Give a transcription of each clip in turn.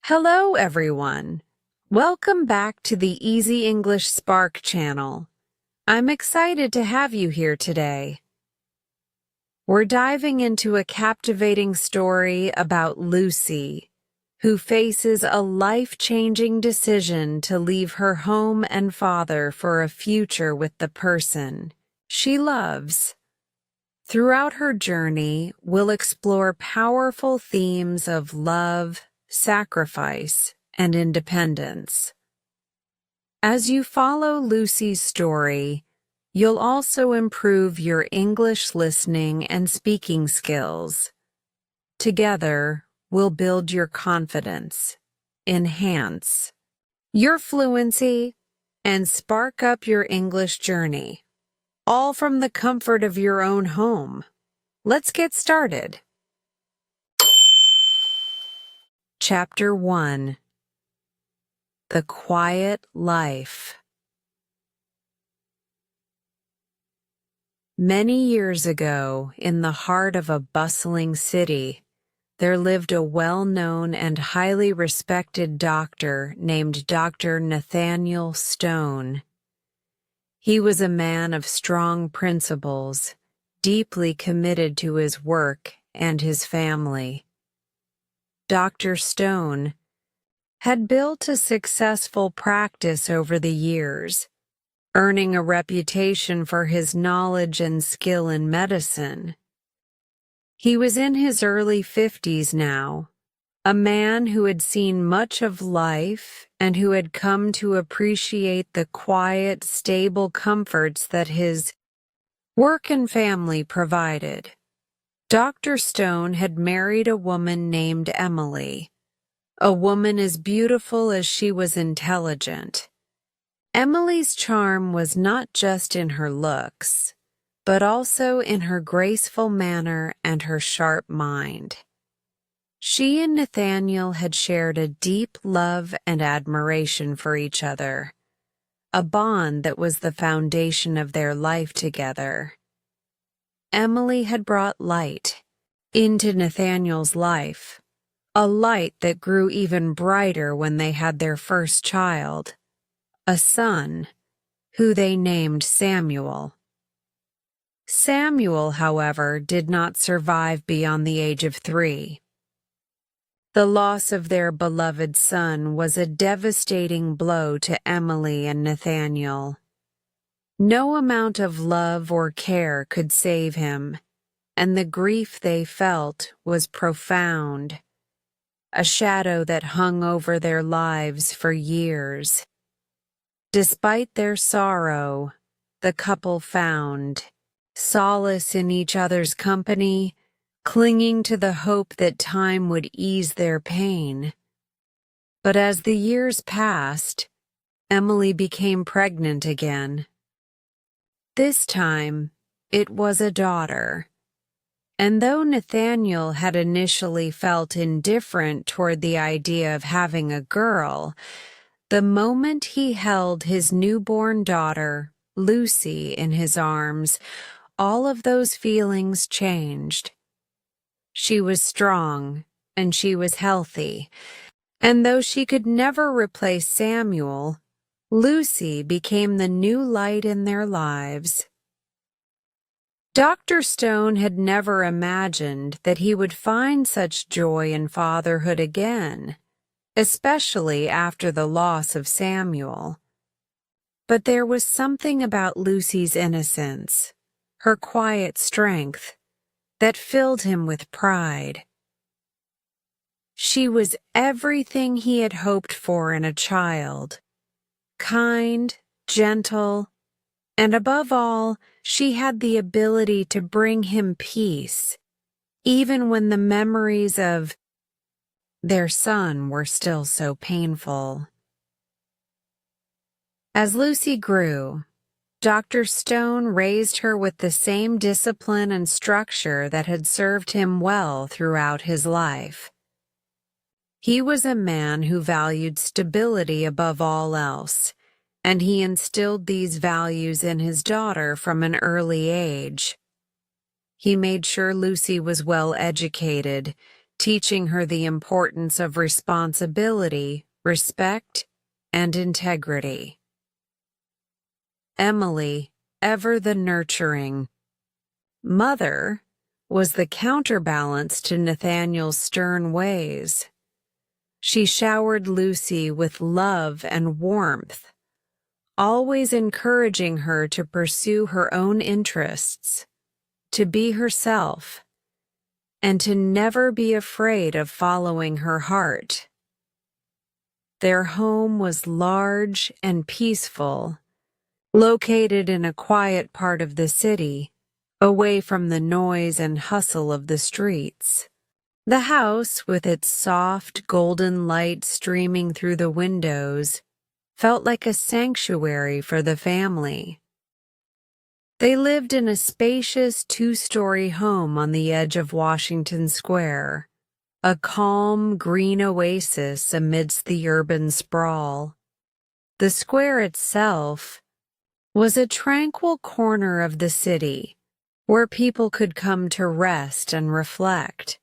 Hello, everyone. Welcome back to the Easy English Spark channel. I'm excited to have you here today. We're diving into a captivating story about Lucy, who faces a life-changing decision to leave her home and father for a future with the person she loves. Throughout her journey, we'll explore powerful themes of love, sacrifice, and independence. As you follow Lucy's story, you'll also improve your English listening and speaking skills. Together, we'll build your confidence, enhance your fluency, and spark up your English journey, all from the comfort of your own home. Let's get started. Chapter 1. The Quiet Life. Many years ago, in the heart of a bustling city, there lived a well-known and highly respected doctor named Dr. Nathaniel Stone. He was a man of strong principles, deeply committed to his work and his family. Dr. Stone had built a successful practice over the years, earning a reputation for his knowledge and skill in medicine. He was in his early 50s now, a man who had seen much of life and who had come to appreciate the quiet, stable comforts that his work and family provided. Dr. Stone had married a woman named Emily, a woman as beautiful as she was intelligent. Emily's charm was not just in her looks, but also in her graceful manner and her sharp mind. She and Nathaniel had shared a deep love and admiration for each other, a bond that was the foundation of their life together. Emily had brought light into Nathaniel's life, a light that grew even brighter when they had their first child, a son, who they named Samuel. Samuel, however, did not survive beyond the age of 3. The loss of their beloved son was a devastating blow to Emily and Nathaniel. No amount of love or care could save him, and the grief they felt was profound, a shadow that hung over their lives for years. Despite their sorrow, the couple found solace in each other's company, clinging to the hope that time would ease their pain. But as the years passed, Emily became pregnant again. This time, it was a daughter. And though Nathaniel had initially felt indifferent toward the idea of having a girl, the moment he held his newborn daughter, Lucy, in his arms, all of those feelings changed. She was strong, and she was healthy, and though she could never replace Samuel, Lucy became the new light in their lives. Dr. Stone had never imagined that he would find such joy in fatherhood again, especially after the loss of Samuel. But there was something about Lucy's innocence, her quiet strength, that filled him with pride. She was everything he had hoped for in a child. Kind, gentle, and above all, she had the ability to bring him peace, even when the memories of their son were still so painful. As Lucy grew, Dr. Stone raised her with the same discipline and structure that had served him well throughout his life. He was a man who valued stability above all else, and he instilled these values in his daughter from an early age. He made sure Lucy was well educated, teaching her the importance of responsibility, respect, and integrity. Emily, ever the nurturing mother, was the counterbalance to Nathaniel's stern ways. She showered Lucy with love and warmth, always encouraging her to pursue her own interests, to be herself, and to never be afraid of following her heart. Their home was large and peaceful, located in a quiet part of the city, away from the noise and hustle of the streets. The house, with its soft golden light streaming through the windows, felt like a sanctuary for the family. They lived in a spacious two-story home on the edge of Washington Square, a calm green oasis amidst the urban sprawl. The square itself was a tranquil corner of the city where people could come to rest and reflect.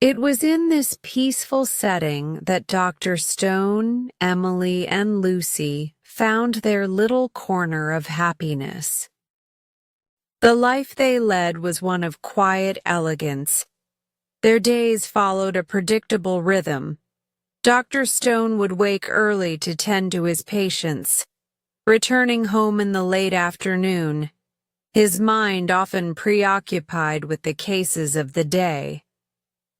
It was in this peaceful setting that Dr. Stone, Emily, and Lucy found their little corner of happiness. The life they led was one of quiet elegance. Their days followed a predictable rhythm. Dr. Stone would wake early to tend to his patients, returning home in the late afternoon, his mind often preoccupied with the cases of the day.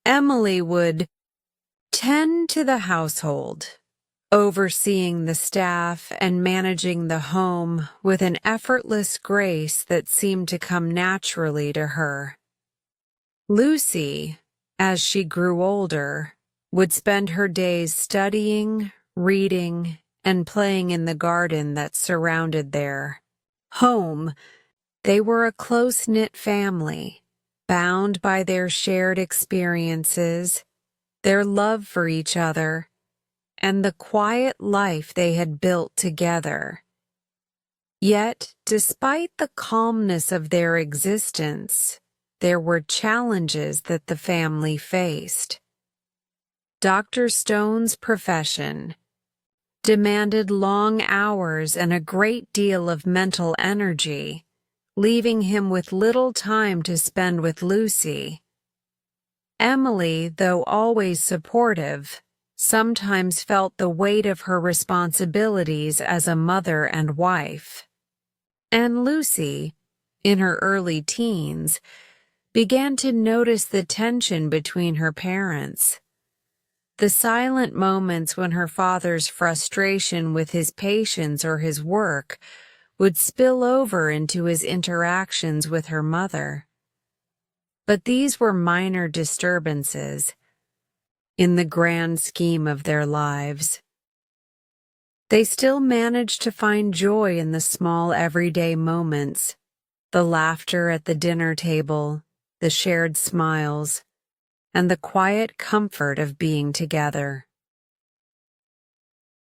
Emily would tend to the household, overseeing the staff and managing the home with an effortless grace that seemed to come naturally to her. Lucy, as she grew older, would spend her days studying, reading, and playing in the garden that surrounded their home. They were a close-knit family, bound by their shared experiences, their love for each other, and the quiet life they had built together. Yet, despite the calmness of their existence, there were challenges that the family faced. Dr. Stone's profession demanded long hours and a great deal of mental energy, leaving him with little time to spend with Lucy. Emily, though always supportive, sometimes felt the weight of her responsibilities as a mother and wife. And Lucy, in her early teens, began to notice the tension between her parents. The silent moments when her father's frustration with his patients or his work would spill over into his interactions with her mother. But these were minor disturbances in the grand scheme of their lives. They still managed to find joy in the small everyday moments, the laughter at the dinner table, the shared smiles, and the quiet comfort of being together.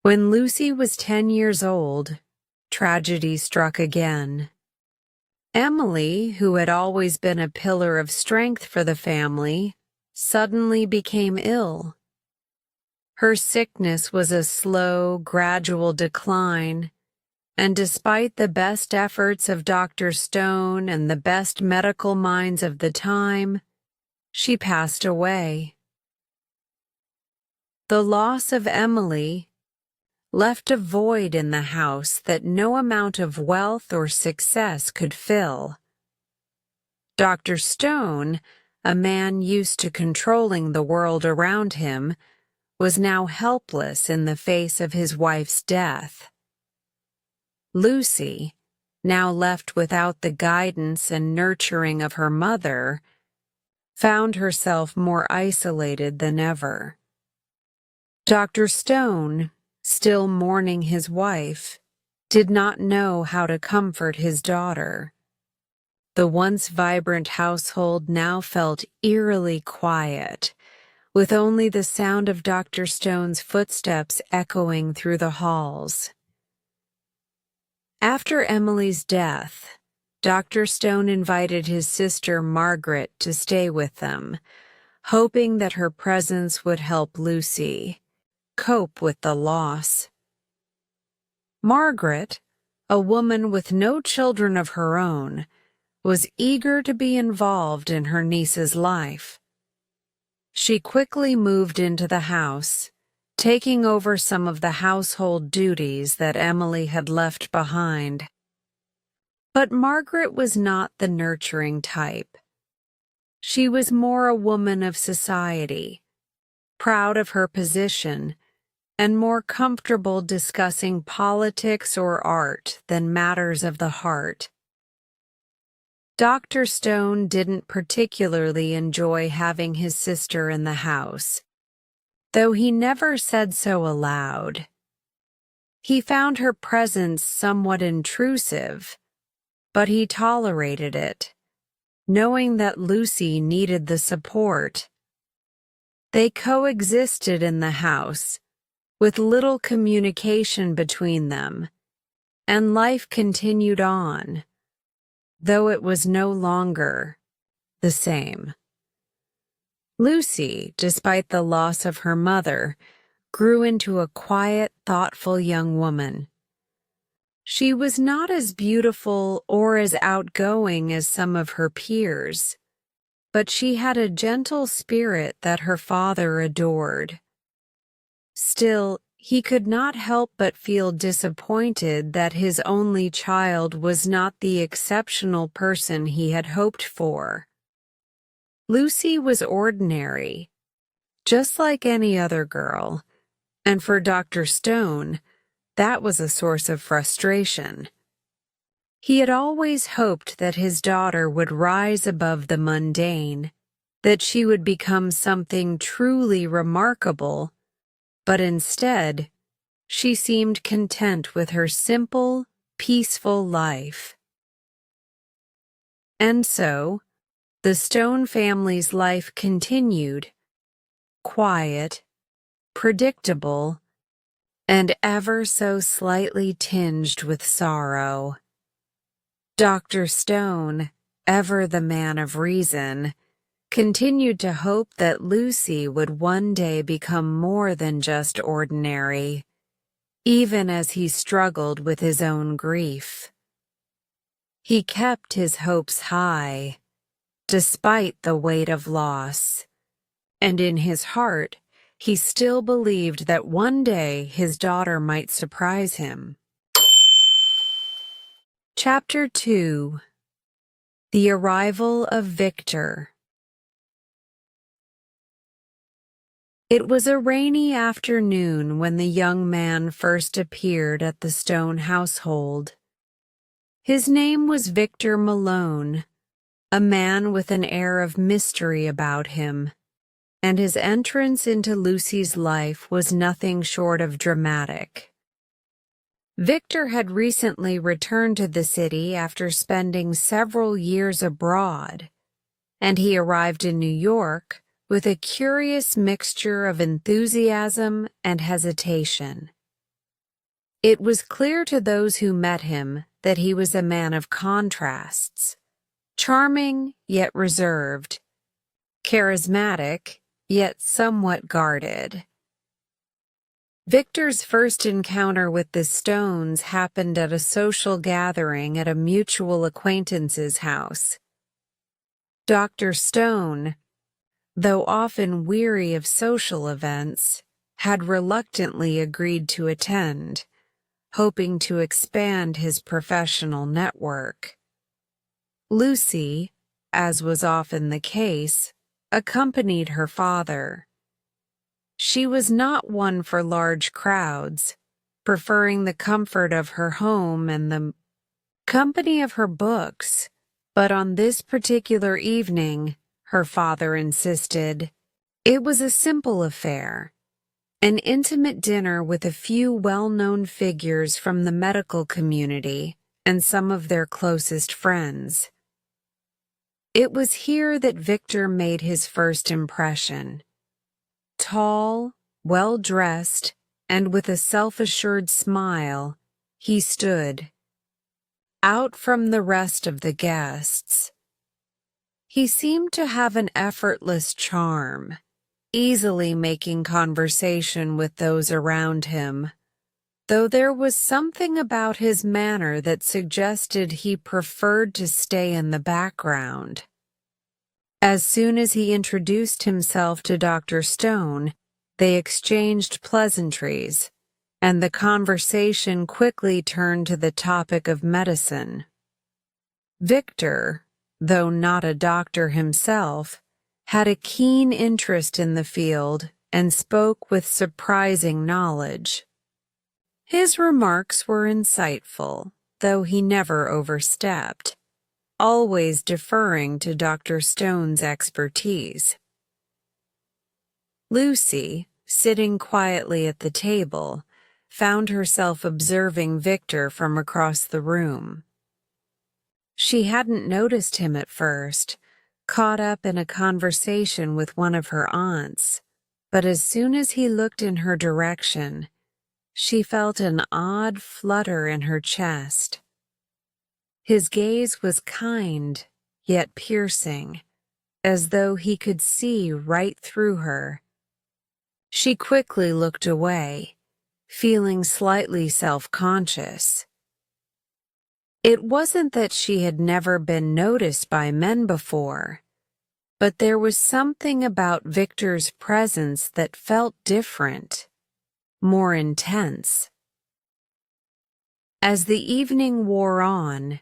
When Lucy was 10 years old, tragedy struck again. Emily, who had always been a pillar of strength for the family, suddenly became ill. Her sickness was a slow, gradual decline, and despite the best efforts of Dr. Stone and the best medical minds of the time, she passed away. The loss of Emily left a void in the house that no amount of wealth or success could fill. Dr. Stone, a man used to controlling the world around him, was now helpless in the face of his wife's death. Lucy, now left without the guidance and nurturing of her mother, found herself more isolated than ever. Dr. Stone, still mourning his wife, did not know how to comfort his daughter. The once vibrant household now felt eerily quiet, with only the sound of Dr. Stone's footsteps echoing through the halls. After Emily's death, Dr. Stone invited his sister Margaret to stay with them, hoping that her presence would help Lucy cope with the loss. Margaret, a woman with no children of her own, was eager to be involved in her niece's life. She quickly moved into the house, taking over some of the household duties that Emily had left behind. But Margaret was not the nurturing type. She was more a woman of society, proud of her position, and more comfortable discussing politics or art than matters of the heart. Dr. Stone didn't particularly enjoy having his sister in the house, though he never said so aloud. He found her presence somewhat intrusive, but he tolerated it, knowing that Lucy needed the support. They coexisted in the house, with little communication between them, and life continued on, though it was no longer the same. Lucy, despite the loss of her mother, grew into a quiet, thoughtful young woman. She was not as beautiful or as outgoing as some of her peers, but she had a gentle spirit that her father adored. Still, he could not help but feel disappointed that his only child was not the exceptional person he had hoped for. Lucy was ordinary, just like any other girl, and for Dr. Stone, that was a source of frustration. He had always hoped that his daughter would rise above the mundane, that she would become something truly remarkable, but instead, she seemed content with her simple, peaceful life. And so, the Stone family's life continued, quiet, predictable, and ever so slightly tinged with sorrow. Dr. Stone, ever the man of reason, continued to hope that Lucy would one day become more than just ordinary, even as he struggled with his own grief. He kept his hopes high, despite the weight of loss, and in his heart, he still believed that one day his daughter might surprise him. Chapter 2: The Arrival of Victor. It was a rainy afternoon when the young man first appeared at the Stone household. His name was Victor Malone, a man with an air of mystery about him, and his entrance into Lucy's life was nothing short of dramatic. Victor had recently returned to the city after spending several years abroad, and he arrived in New York with a curious mixture of enthusiasm and hesitation. It was clear to those who met him that he was a man of contrasts, charming yet reserved, charismatic yet somewhat guarded. Victor's first encounter with the Stones happened at a social gathering at a mutual acquaintance's house. Dr. Stone, though often weary of social events, had reluctantly agreed to attend, hoping to expand his professional network. Lucy, as was often the case, accompanied her father. She was not one for large crowds, preferring the comfort of her home and the company of her books, but on this particular evening, her father insisted, it was a simple affair, an intimate dinner with a few well-known figures from the medical community and some of their closest friends. It was here that Victor made his first impression. Tall, well-dressed, and with a self-assured smile, he stood out from the rest of the guests. He seemed to have an effortless charm, easily making conversation with those around him, though there was something about his manner that suggested he preferred to stay in the background. As soon as he introduced himself to Dr. Stone, they exchanged pleasantries, and the conversation quickly turned to the topic of medicine. Victor, though not a doctor himself, had a keen interest in the field and spoke with surprising knowledge. His remarks were insightful, though he never overstepped, always deferring to Dr. Stone's expertise. Lucy, sitting quietly at the table, found herself observing Victor from across the room. She hadn't noticed him at first, caught up in a conversation with one of her aunts, but as soon as he looked in her direction, she felt an odd flutter in her chest. His gaze was kind, yet piercing, as though he could see right through her. She quickly looked away, feeling slightly self-conscious. It wasn't that she had never been noticed by men before, but there was something about Victor's presence that felt different, more intense. As the evening wore on,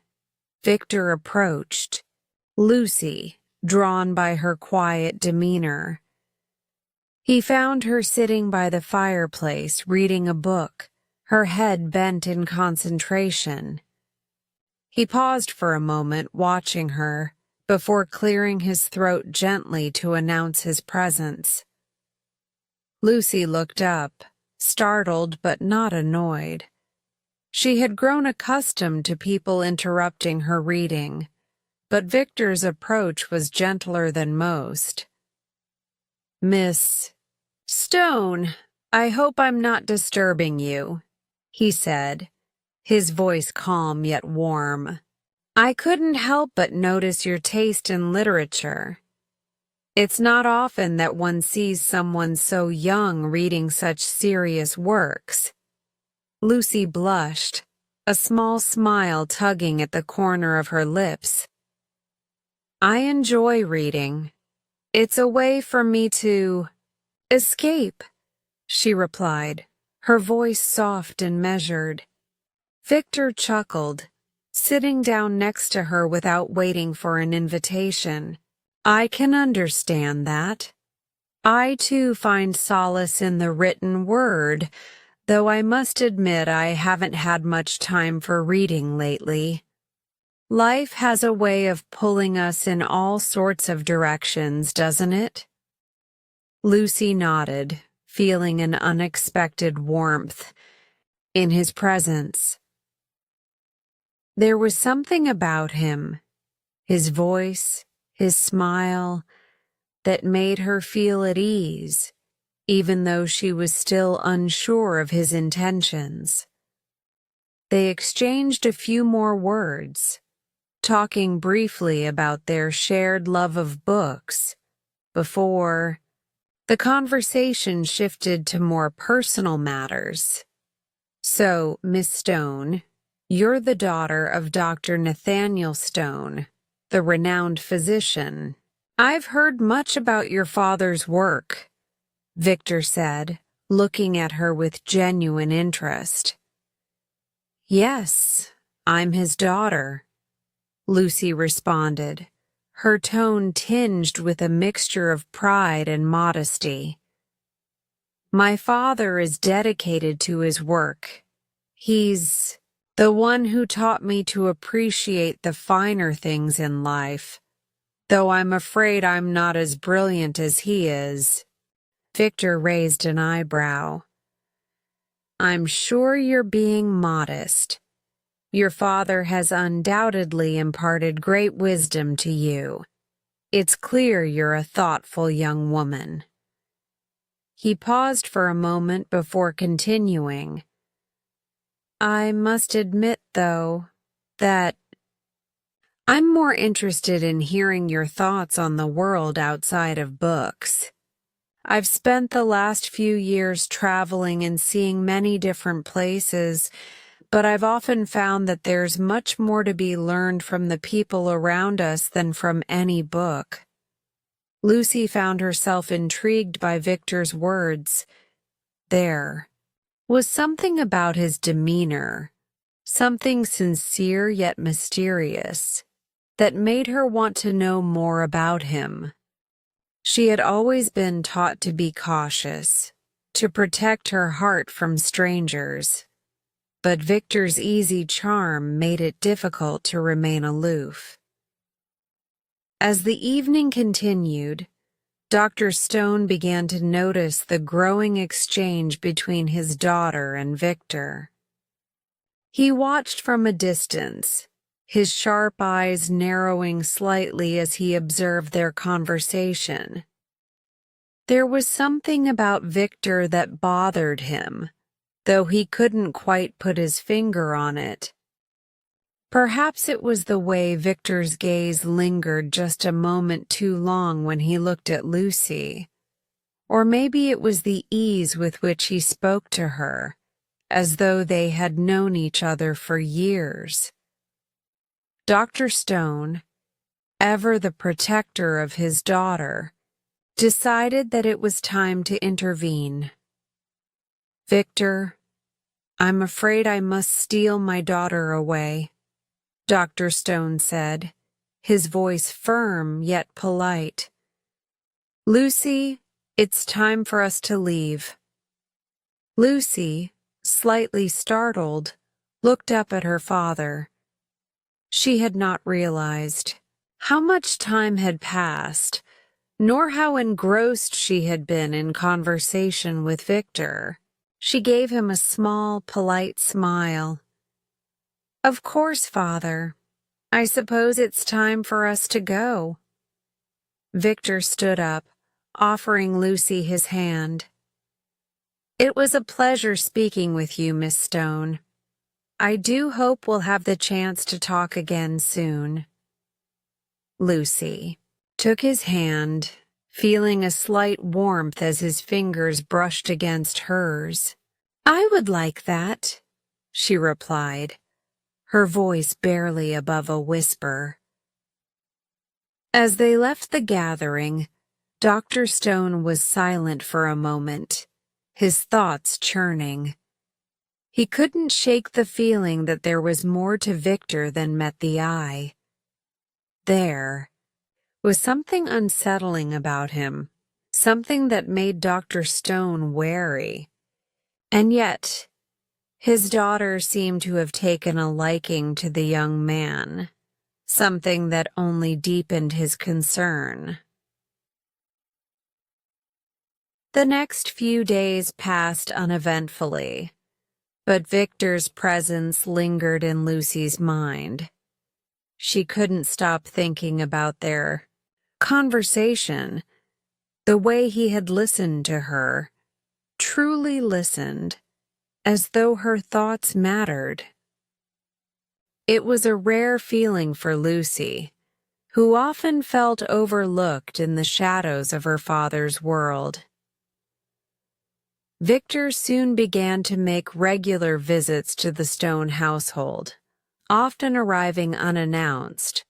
Victor approached, Lucy, drawn by her quiet demeanor. He found her sitting by the fireplace reading a book, her head bent in concentration. He paused for a moment, watching her, before clearing his throat gently to announce his presence. Lucy looked up, startled but not annoyed. She had grown accustomed to people interrupting her reading, but Victor's approach was gentler than most. "Miss Stone, I hope I'm not disturbing you," he said, his voice calm yet warm. "I couldn't help but notice your taste in literature. It's not often that one sees someone so young reading such serious works." Lucy blushed, a small smile tugging at the corner of her lips. "I enjoy reading. It's a way for me to escape," she replied, her voice soft and measured. Victor chuckled, sitting down next to her without waiting for an invitation. "I can understand that. I too find solace in the written word, though I must admit I haven't had much time for reading lately. Life has a way of pulling us in all sorts of directions, doesn't it?" Lucy nodded, feeling an unexpected warmth in his presence. There was something about him, his voice, his smile, that made her feel at ease, even though she was still unsure of his intentions. They exchanged a few more words, talking briefly about their shared love of books, before the conversation shifted to more personal matters. "So, Miss Stone, you're the daughter of Dr. Nathaniel Stone, the renowned physician. I've heard much about your father's work," Victor said, looking at her with genuine interest. "Yes, I'm his daughter," Lucy responded, her tone tinged with a mixture of pride and modesty. "My father is dedicated to his work. He's the one who taught me to appreciate the finer things in life, though I'm afraid I'm not as brilliant as he is." Victor raised an eyebrow. "I'm sure you're being modest. Your father has undoubtedly imparted great wisdom to you. It's clear you're a thoughtful young woman." He paused for a moment before continuing. "I must admit, though, that I'm more interested in hearing your thoughts on the world outside of books. I've spent the last few years traveling and seeing many different places, but I've often found that there's much more to be learned from the people around us than from any book. Lucy found herself intrigued by Victor's words. There was something about his demeanor, something sincere yet mysterious, that made her want to know more about him. She had always been taught to be cautious, to protect her heart from strangers, but Victor's easy charm made it difficult to remain aloof. As the evening continued, Dr. Stone began to notice the growing exchange between his daughter and Victor. He watched from a distance, his sharp eyes narrowing slightly as he observed their conversation. There was something about Victor that bothered him, though he couldn't quite put his finger on it. Perhaps it was the way Victor's gaze lingered just a moment too long when he looked at Lucy, or maybe it was the ease with which he spoke to her, as though they had known each other for years. Dr. Stone, ever the protector of his daughter, decided that it was time to intervene. "Victor, I'm afraid I must steal my daughter away," Dr. Stone said, his voice firm yet polite. "Lucy, it's time for us to leave." Lucy, slightly startled, looked up at her father. She had not realized how much time had passed, nor how engrossed she had been in conversation with Victor. She gave him a small, polite smile. "Of course, Father. I suppose it's time for us to go." Victor stood up, offering Lucy his hand. "It was a pleasure speaking with you, Miss Stone. I do hope we'll have the chance to talk again soon." Lucy took his hand, feeling a slight warmth as his fingers brushed against hers. "I would like that," she replied, her voice barely above a whisper. As they left the gathering, Dr. Stone was silent for a moment, his thoughts churning. He couldn't shake the feeling that there was more to Victor than met the eye. There was something unsettling about him, something that made Dr. Stone wary. And yet, his daughter seemed to have taken a liking to the young man, something that only deepened his concern. The next few days passed uneventfully, but Victor's presence lingered in Lucy's mind. She couldn't stop thinking about their conversation, the way he had listened to her, truly listened, as though her thoughts mattered. It was a rare feeling for Lucy, who often felt overlooked in the shadows of her father's world. Victor soon began to make regular visits to the Stone household, often arriving unannounced,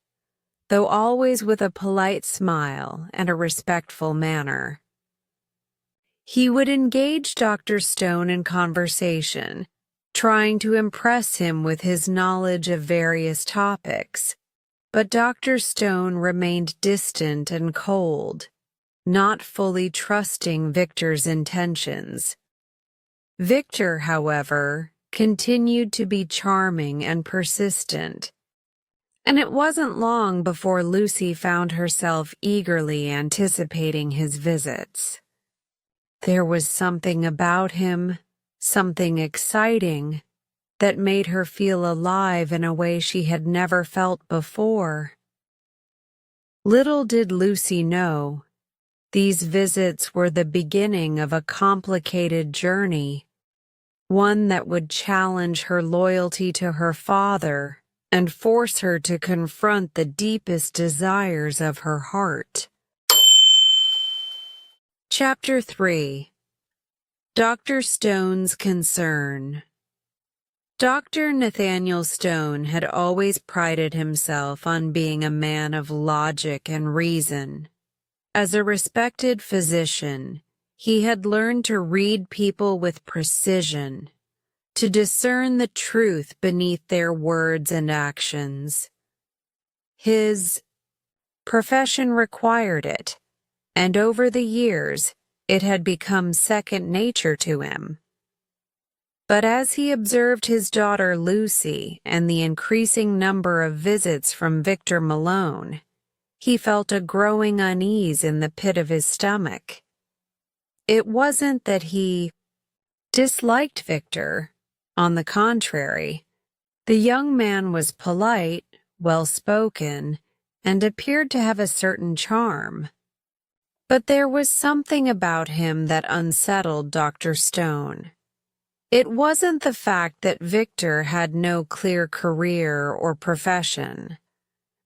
though always with a polite smile and a respectful manner. He would engage Dr. Stone in conversation, trying to impress him with his knowledge of various topics, but Dr. Stone remained distant and cold, not fully trusting Victor's intentions. Victor, however, continued to be charming and persistent, and it wasn't long before Lucy found herself eagerly anticipating his visits. There was something about him, something exciting, that made her feel alive in a way she had never felt before. Little did Lucy know, these visits were the beginning of a complicated journey, one that would challenge her loyalty to her father and force her to confront the deepest desires of her heart. Chapter 3. Dr. Stone's Concern. Dr. Nathaniel Stone had always prided himself on being a man of logic and reason. As a respected physician, he had learned to read people with precision, to discern the truth beneath their words and actions. His profession required it, and over the years, it had become second nature to him. But as he observed his daughter Lucy and the increasing number of visits from Victor Malone, he felt a growing unease in the pit of his stomach. It wasn't that he disliked Victor. On the contrary, the young man was polite, well-spoken, and appeared to have a certain charm. But there was something about him that unsettled Dr. Stone. It wasn't the fact that Victor had no clear career or profession.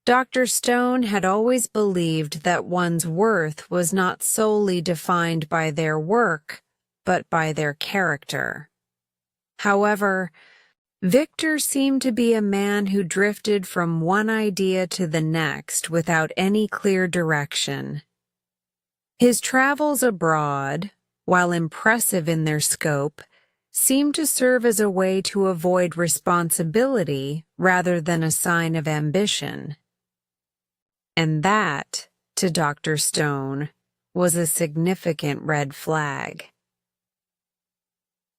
Dr. Stone had always believed that one's worth was not solely defined by their work, but by their character. However, Victor seemed to be a man who drifted from one idea to the next without any clear direction. His travels abroad, while impressive in their scope, seemed to serve as a way to avoid responsibility rather than a sign of ambition. And that, to Dr. Stone, was a significant red flag.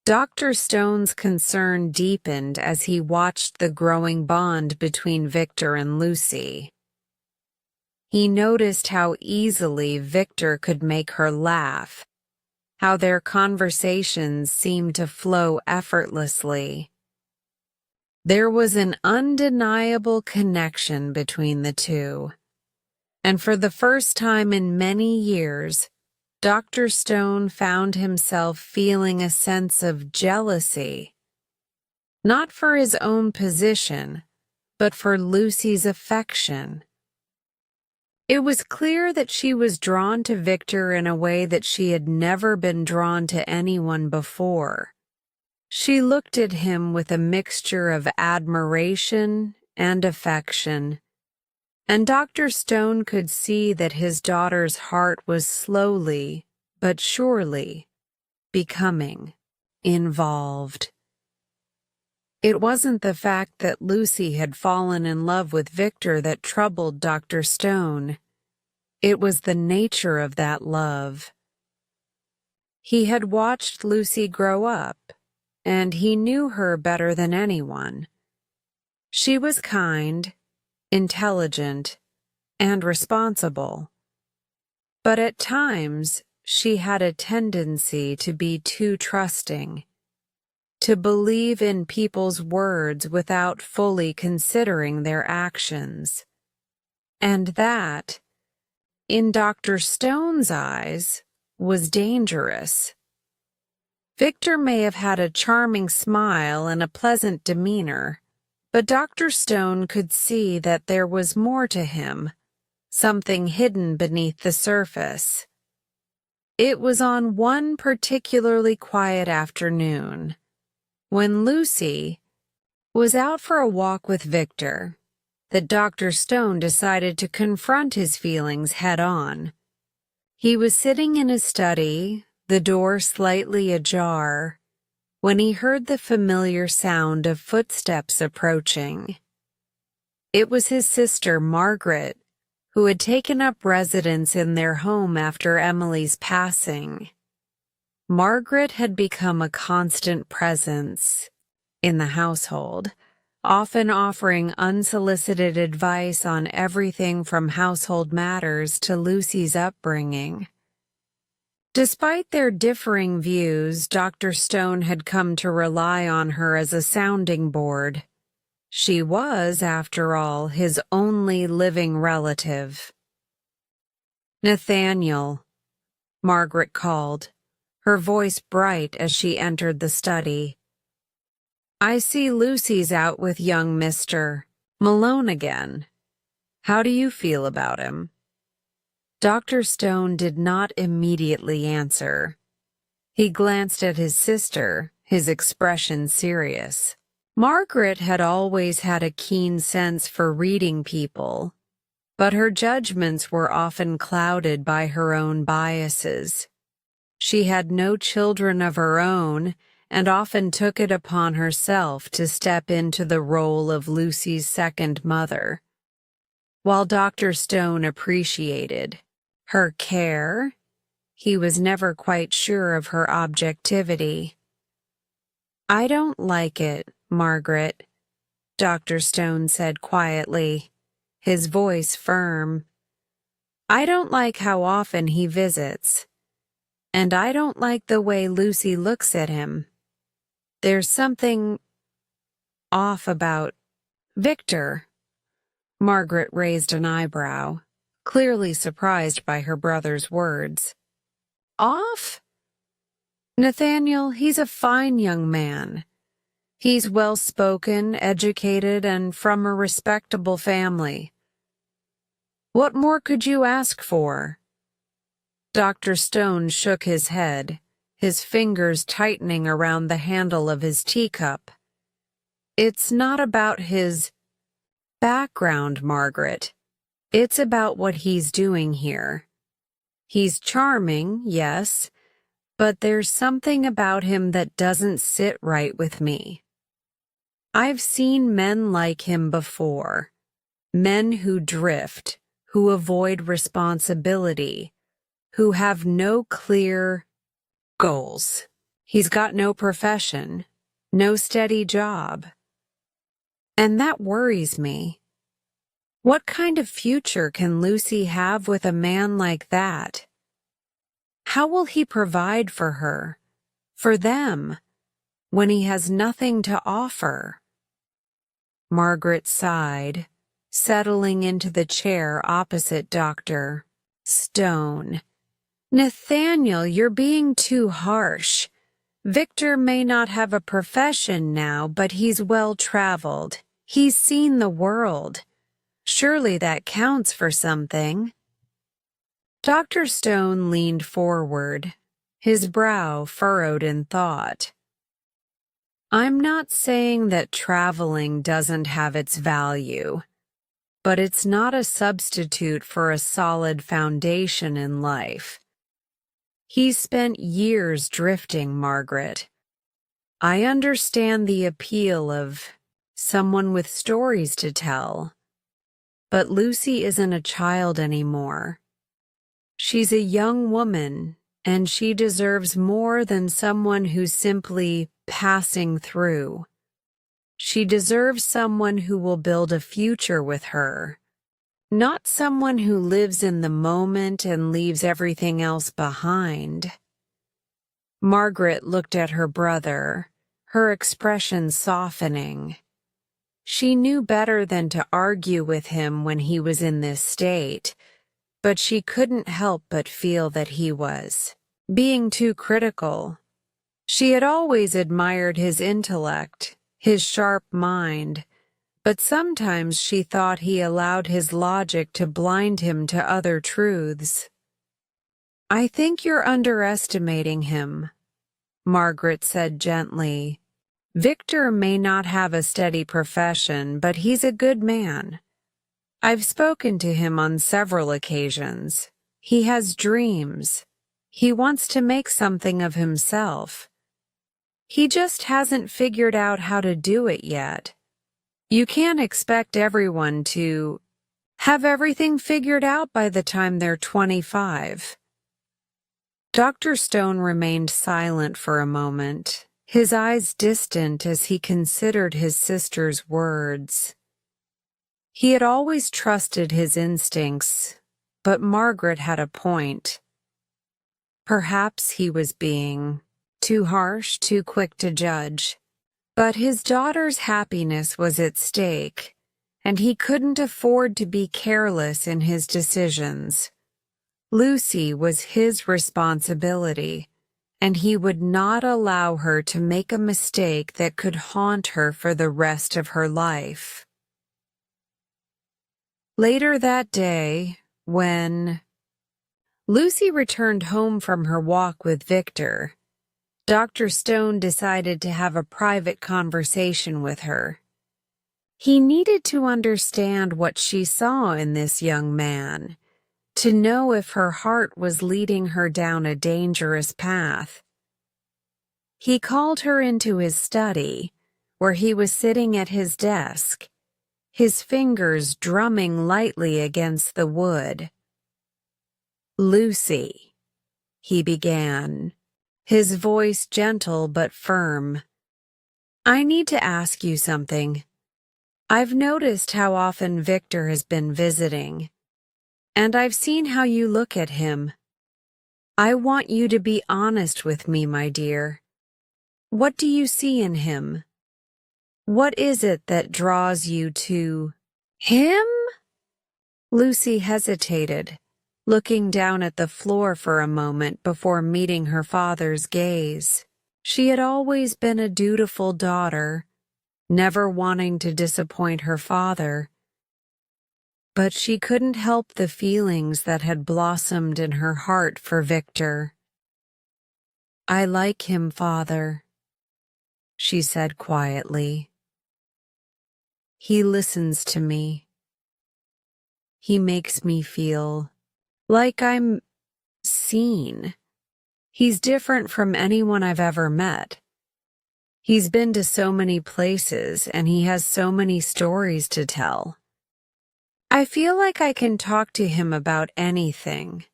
Dr. Stone's concern deepened as he watched the growing bond between Victor and Lucy. He noticed how easily Victor could make her laugh, how their conversations seemed to flow effortlessly. There was an undeniable connection between the two, and for the first time in many years, Dr. Stone found himself feeling a sense of jealousy, not for his own position, but for Lucy's affection. It was clear that she was drawn to Victor in a way that she had never been drawn to anyone before. She looked at him with a mixture of admiration and affection, and Dr. Stone could see that his daughter's heart was slowly, but surely, becoming involved. It wasn't the fact that Lucy had fallen in love with Victor that troubled Dr. Stone. It was the nature of that love. He had watched Lucy grow up, and he knew her better than anyone. She was kind, intelligent, and responsible. But at times, she had a tendency to be too trusting, to believe in people's words without fully considering their actions. And that, in Dr. Stone's eyes, was dangerous. Victor may have had a charming smile and a pleasant demeanor, but Dr. Stone could see that there was more to him, something hidden beneath the surface. It was on one particularly quiet afternoon, when Lucy was out for a walk with Victor, that Dr. Stone decided to confront his feelings head-on. He was sitting in his study, the door slightly ajar, when he heard the familiar sound of footsteps approaching. It was his sister, Margaret, who had taken up residence in their home after Emily's passing. Margaret had become a constant presence in the household, often offering unsolicited advice on everything from household matters to Lucy's upbringing. Despite their differing views, Dr. Stone had come to rely on her as a sounding board. She was, after all, his only living relative. "Nathaniel," Margaret called, her voice bright as she entered the study. "I see Lucy's out with young Mr. Malone again. How do you feel about him? Dr. Stone did not immediately answer. He glanced at his sister, his expression serious. Margaret had always had a keen sense for reading people, but her judgments were often clouded by her own biases. She had no children of her own and often took it upon herself to step into the role of Lucy's second mother. While Dr. Stone appreciated her care, he was never quite sure of her objectivity. I don't like it, Margaret, Dr. Stone said quietly, his voice firm. I don't like how often he visits, and I don't like the way Lucy looks at him. There's something off about Victor. Margaret raised an eyebrow, clearly surprised by her brother's words. Off? Nathaniel, he's a fine young man. He's well-spoken, educated, and from a respectable family. What more could you ask for? Dr. Stone shook his head, his fingers tightening around the handle of his teacup. It's not about his background, Margaret. It's about what he's doing here. He's charming, yes, but there's something about him that doesn't sit right with me. I've seen men like him before. Men who drift, who avoid responsibility, who have no clear goals. He's got no profession, no steady job. And that worries me. What kind of future can Lucy have with a man like that? How will he provide for her, for them, when he has nothing to offer? Margaret sighed, settling into the chair opposite Dr. Stone. Nathaniel, you're being too harsh. Victor may not have a profession now, but he's well-traveled. He's seen the world. Surely that counts for something. Dr. Stone leaned forward, his brow furrowed in thought. I'm not saying that traveling doesn't have its value, but it's not a substitute for a solid foundation in life. He's spent years drifting, Margaret. I understand the appeal of someone with stories to tell, but Lucy isn't a child anymore. She's a young woman, and she deserves more than someone who's simply passing through. She deserves someone who will build a future with her, not someone who lives in the moment and leaves everything else behind. Margaret looked at her brother, her expression softening. She knew better than to argue with him when he was in this state, but she couldn't help but feel that he was being too critical. She had always admired his intellect, his sharp mind, but sometimes she thought he allowed his logic to blind him to other truths. I think you're underestimating him, Margaret said gently. Victor may not have a steady profession, but he's a good man. I've spoken to him on several occasions. He has dreams. He wants to make something of himself. He just hasn't figured out how to do it yet. You can't expect everyone to have everything figured out by the time they're 25. Dr. Stone remained silent for a moment, his eyes distant as he considered his sister's words. He had always trusted his instincts, but Margaret had a point. Perhaps he was being too harsh, too quick to judge. But his daughter's happiness was at stake, and he couldn't afford to be careless in his decisions. Lucy was his responsibility, and he would not allow her to make a mistake that could haunt her for the rest of her life. Later that day, when Lucy returned home from her walk with Victor, Dr. Stone decided to have a private conversation with her. He needed to understand what she saw in this young man, to know if her heart was leading her down a dangerous path. He called her into his study, where he was sitting at his desk, his fingers drumming lightly against the wood. "Lucy," he began, his voice gentle but firm. "I need to ask you something. I've noticed how often Victor has been visiting, and I've seen how you look at him. I want you to be honest with me, my dear. What do you see in him? What is it that draws you to him?" Lucy hesitated, looking down at the floor for a moment before meeting her father's gaze. She had always been a dutiful daughter, never wanting to disappoint her father, but she couldn't help the feelings that had blossomed in her heart for Victor. "I like him, Father," she said quietly. "He listens to me. He makes me feel like I'm seen. He's different from anyone I've ever met. He's been to so many places and he has so many stories to tell. I feel like I can talk to him about anything."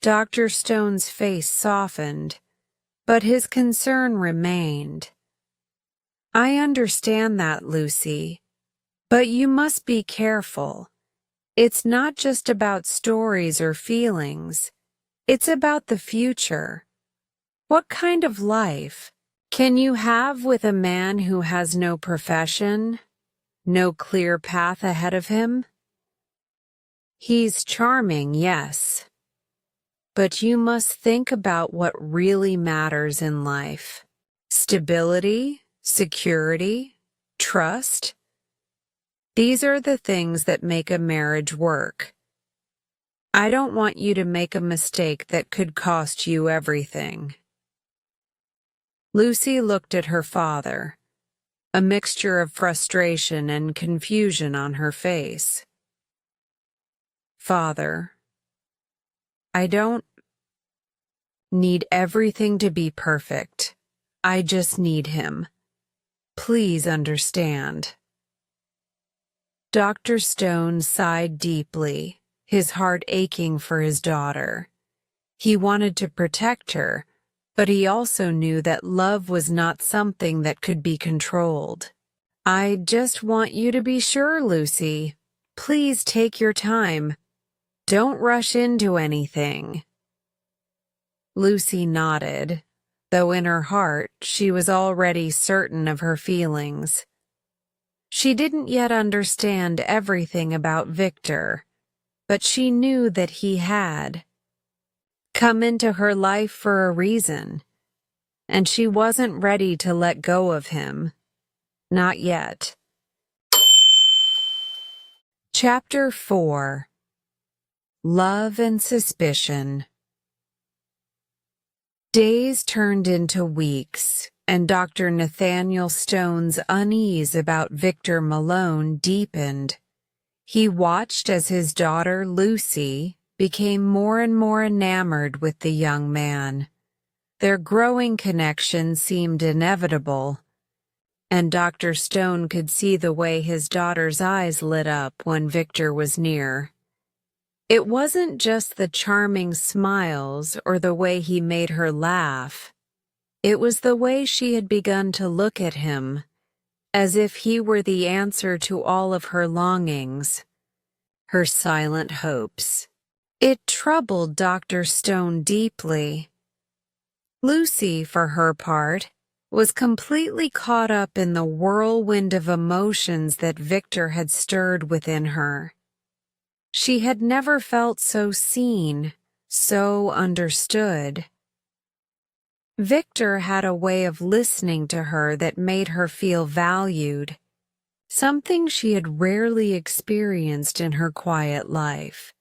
Dr. Stone's face softened, but his concern remained. "I understand that, Lucy, but you must be careful. It's not just about stories or feelings. It's about the future. What kind of life can you have with a man who has no profession, no clear path ahead of him? He's charming, yes, but you must think about what really matters in life. Stability, security, trust. These are the things that make a marriage work. I don't want you to make a mistake that could cost you everything." Lucy looked at her father, a mixture of frustration and confusion on her face. "Father, I don't need everything to be perfect. I just need him. Please understand." Dr. Stone sighed deeply, his heart aching for his daughter. He wanted to protect her, but he also knew that love was not something that could be controlled. "I just want you to be sure, Lucy. Please take your time. Don't rush into anything." Lucy nodded, though in her heart she was already certain of her feelings. She didn't yet understand everything about Victor, but she knew that he had come into her life for a reason, and she wasn't ready to let go of him. Not yet. Chapter 4. Love and Suspicion. Days turned into weeks, and Dr. Nathaniel Stone's unease about Victor Malone deepened. He watched as his daughter, Lucy, became more and more enamored with the young man. Their growing connection seemed inevitable, and Dr. Stone could see the way his daughter's eyes lit up when Victor was near. It wasn't just the charming smiles or the way he made her laugh. It was the way she had begun to look at him, as if he were the answer to all of her longings, her silent hopes. It troubled Dr. Stone deeply. Lucy, for her part, was completely caught up in the whirlwind of emotions that Victor had stirred within her. She had never felt so seen, so understood. Victor had a way of listening to her that made her feel valued, something she had rarely experienced in her quiet life.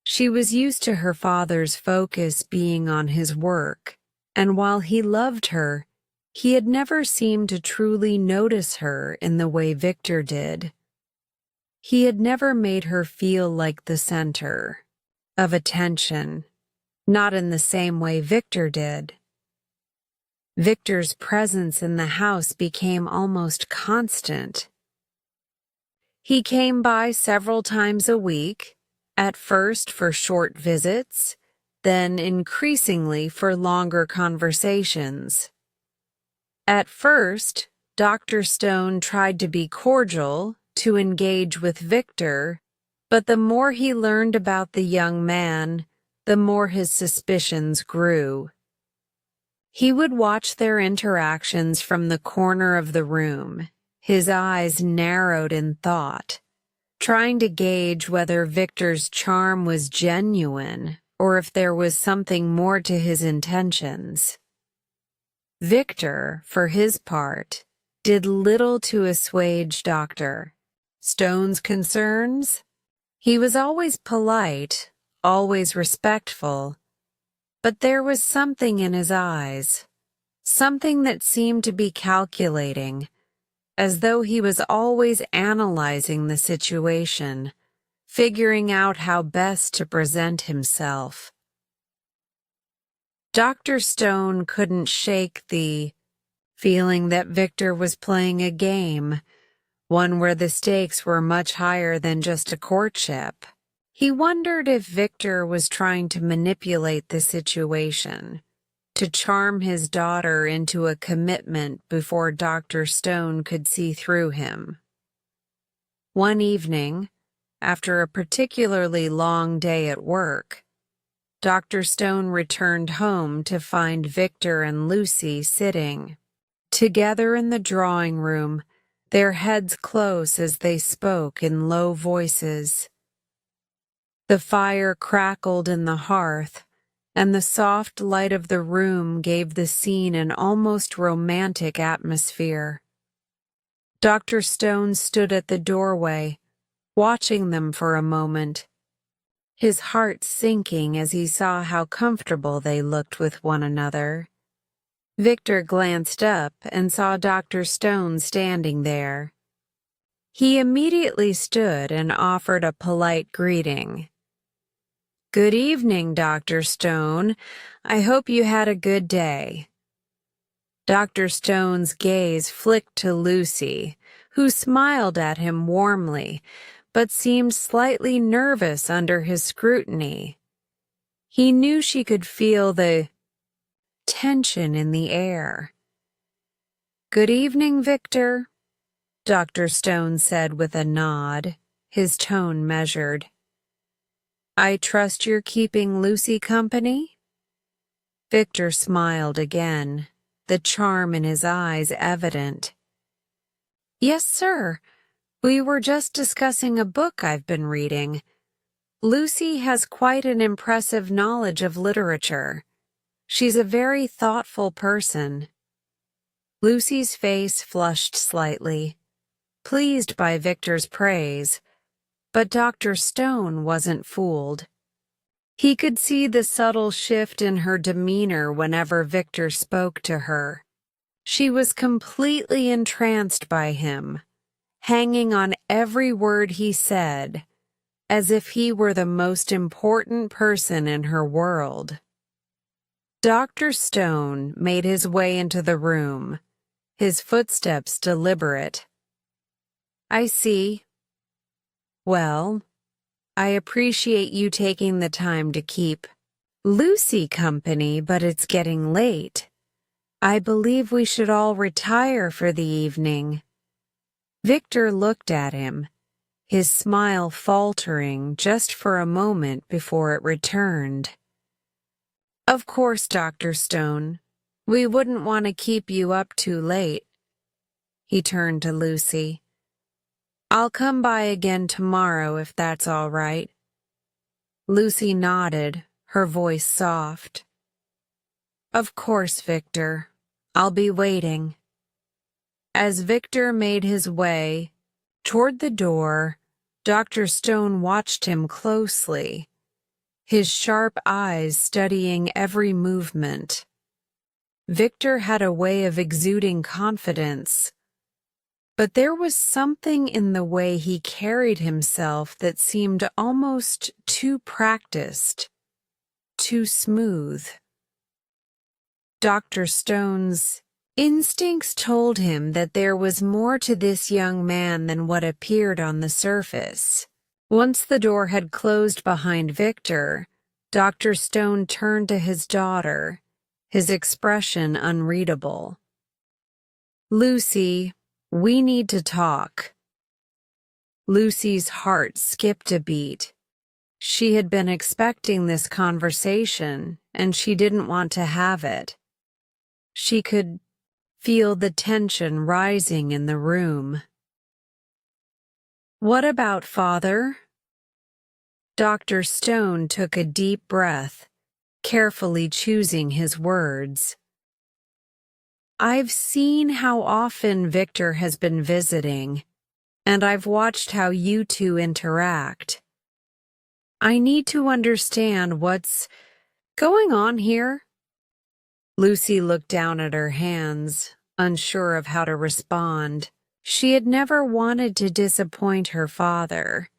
She was used to her father's focus being on his work, and while he loved her, he had never seemed to truly notice her in the way Victor did. He had never made her feel like the center of attention, not in the same way Victor did. Victor's presence in the house became almost constant. He came by several times a week, at first for short visits, then increasingly for longer conversations. At first, Dr. Stone tried to be cordial, to engage with Victor, but the more he learned about the young man, the more his suspicions grew. He would watch their interactions from the corner of the room, his eyes narrowed in thought, trying to gauge whether Victor's charm was genuine or if there was something more to his intentions. Victor, for his part, did little to assuage Dr. Stone's concerns. He was always polite, always respectful, but there was something in his eyes, something that seemed to be calculating, as though he was always analyzing the situation, figuring out how best to present himself. Dr. Stone couldn't shake the feeling that Victor was playing a game, one where the stakes were much higher than just a courtship. He wondered if Victor was trying to manipulate the situation, to charm his daughter into a commitment before Dr. Stone could see through him. One evening, after a particularly long day at work, Dr. Stone returned home to find Victor and Lucy sitting together in the drawing room, their heads close as they spoke in low voices. The fire crackled in the hearth, and the soft light of the room gave the scene an almost romantic atmosphere. Dr. Stone stood at the doorway, watching them for a moment, his heart sinking as he saw how comfortable they looked with one another. Victor glanced up and saw Dr. Stone standing there. He immediately stood and offered a polite greeting. "Good evening, Dr. Stone. I hope you had a good day." Dr. Stone's gaze flicked to Lucy, who smiled at him warmly, but seemed slightly nervous under his scrutiny. He knew she could feel the tension in the air. "Good evening, Victor," Dr. Stone said with a nod, his tone measured. "I trust you're keeping Lucy company?" Victor smiled again, the charm in his eyes evident. "Yes, sir. We were just discussing a book I've been reading. Lucy has quite an impressive knowledge of literature. She's a very thoughtful person." Lucy's face flushed slightly, pleased by Victor's praise, but Dr. Stone wasn't fooled. He could see the subtle shift in her demeanor whenever Victor spoke to her. She was completely entranced by him, hanging on every word he said, as if he were the most important person in her world. Dr. Stone made his way into the room, his footsteps deliberate. "I see. Well, I appreciate you taking the time to keep Lucy company, but it's getting late. I believe we should all retire for the evening." Victor looked at him, his smile faltering just for a moment before it returned. "Of course, Dr. Stone. We wouldn't want to keep you up too late." He turned to Lucy. "I'll come by again tomorrow if that's all right." Lucy nodded, her voice soft. "Of course, Victor. I'll be waiting." As Victor made his way toward the door, Dr. Stone watched him closely, his sharp eyes studying every movement. Victor had a way of exuding confidence, but there was something in the way he carried himself that seemed almost too practiced, too smooth. Dr. Stone's instincts told him that there was more to this young man than what appeared on the surface. Once the door had closed behind Victor, Dr. Stone turned to his daughter, his expression unreadable. "Lucy, we need to talk." Lucy's heart skipped a beat. She had been expecting this conversation, and she didn't want to have it. She could feel the tension rising in the room. "What about Father?" Dr. Stone took a deep breath, carefully choosing his words. "I've seen how often Victor has been visiting, and I've watched how you two interact. I need to understand what's going on here." Lucy looked down at her hands, unsure of how to respond. She had never wanted to disappoint her father,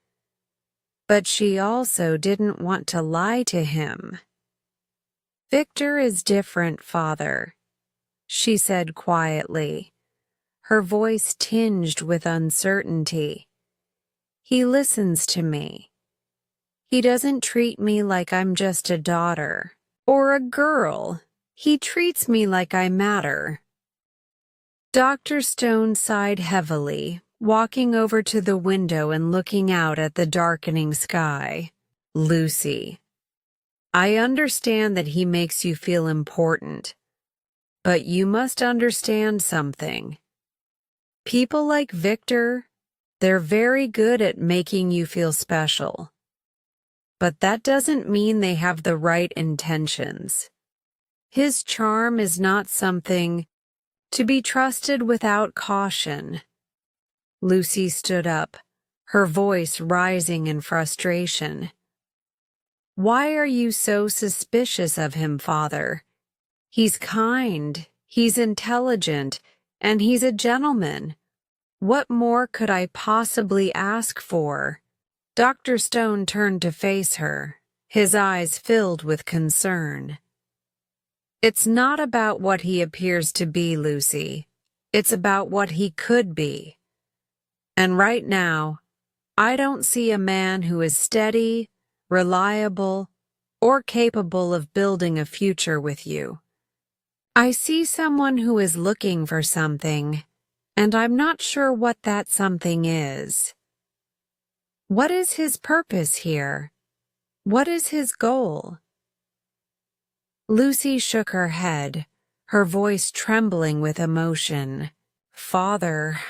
but she also didn't want to lie to him. "Victor is different, Father," she said quietly, her voice tinged with uncertainty. "He listens to me. He doesn't treat me like I'm just a daughter or a girl. He treats me like I matter." Dr. Stone sighed heavily, walking over to the window and looking out at the darkening sky. "Lucy, I understand that he makes you feel important, but you must understand something. People like Victor, they're very good at making you feel special. But that doesn't mean they have the right intentions. His charm is not something to be trusted without caution." Lucy stood up, her voice rising in frustration. "Why are you so suspicious of him, Father? He's kind, he's intelligent, and he's a gentleman. What more could I possibly ask for?" Dr. Stone turned to face her, his eyes filled with concern. "It's not about what he appears to be, Lucy. It's about what he could be. And right now, I don't see a man who is steady, reliable, or capable of building a future with you. I see someone who is looking for something, and I'm not sure what that something is. What is his purpose here? What is his goal?" Lucy shook her head, her voice trembling with emotion. "Father,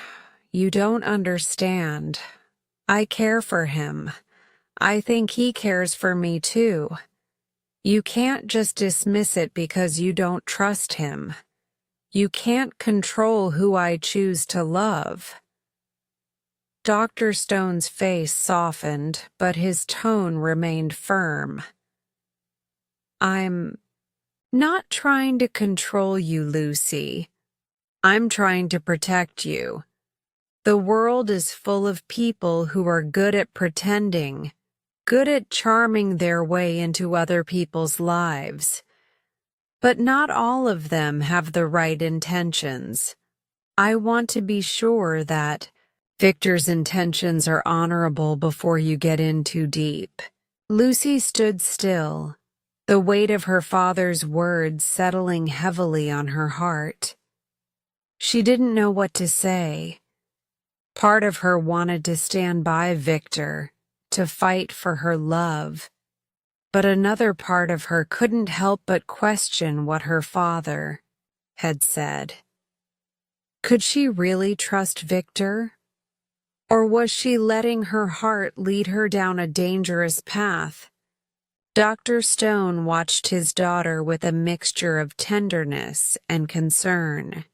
you don't understand. I care for him. I think he cares for me too. You can't just dismiss it because you don't trust him. You can't control who I choose to love." Dr. Stone's face softened, but his tone remained firm. "I'm not trying to control you, Lucy. I'm trying to protect you. The world is full of people who are good at pretending, good at charming their way into other people's lives. But not all of them have the right intentions. I want to be sure that Victor's intentions are honorable before you get in too deep." Lucy stood still, the weight of her father's words settling heavily on her heart. She didn't know what to say. Part of her wanted to stand by Victor, to fight for her love, but another part of her couldn't help but question what her father had said. Could she really trust Victor? Or was she letting her heart lead her down a dangerous path? Dr. Stone watched his daughter with a mixture of tenderness and concern.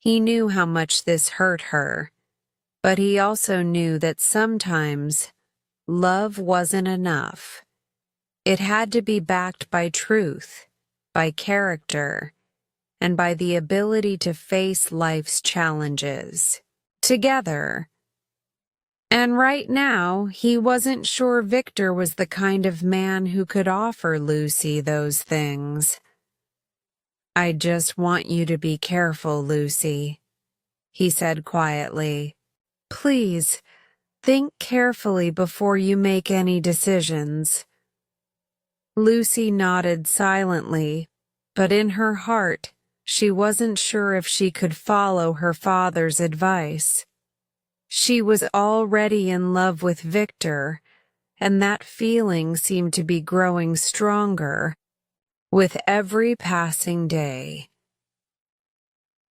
He knew how much this hurt her, but he also knew that sometimes love wasn't enough. It had to be backed by truth, by character, and by the ability to face life's challenges together. And right now, he wasn't sure Victor was the kind of man who could offer Lucy those things. "I just want you to be careful, Lucy," he said quietly. "Please, think carefully before you make any decisions." Lucy nodded silently, but in her heart, she wasn't sure if she could follow her father's advice. She was already in love with Victor, and that feeling seemed to be growing stronger with every passing day.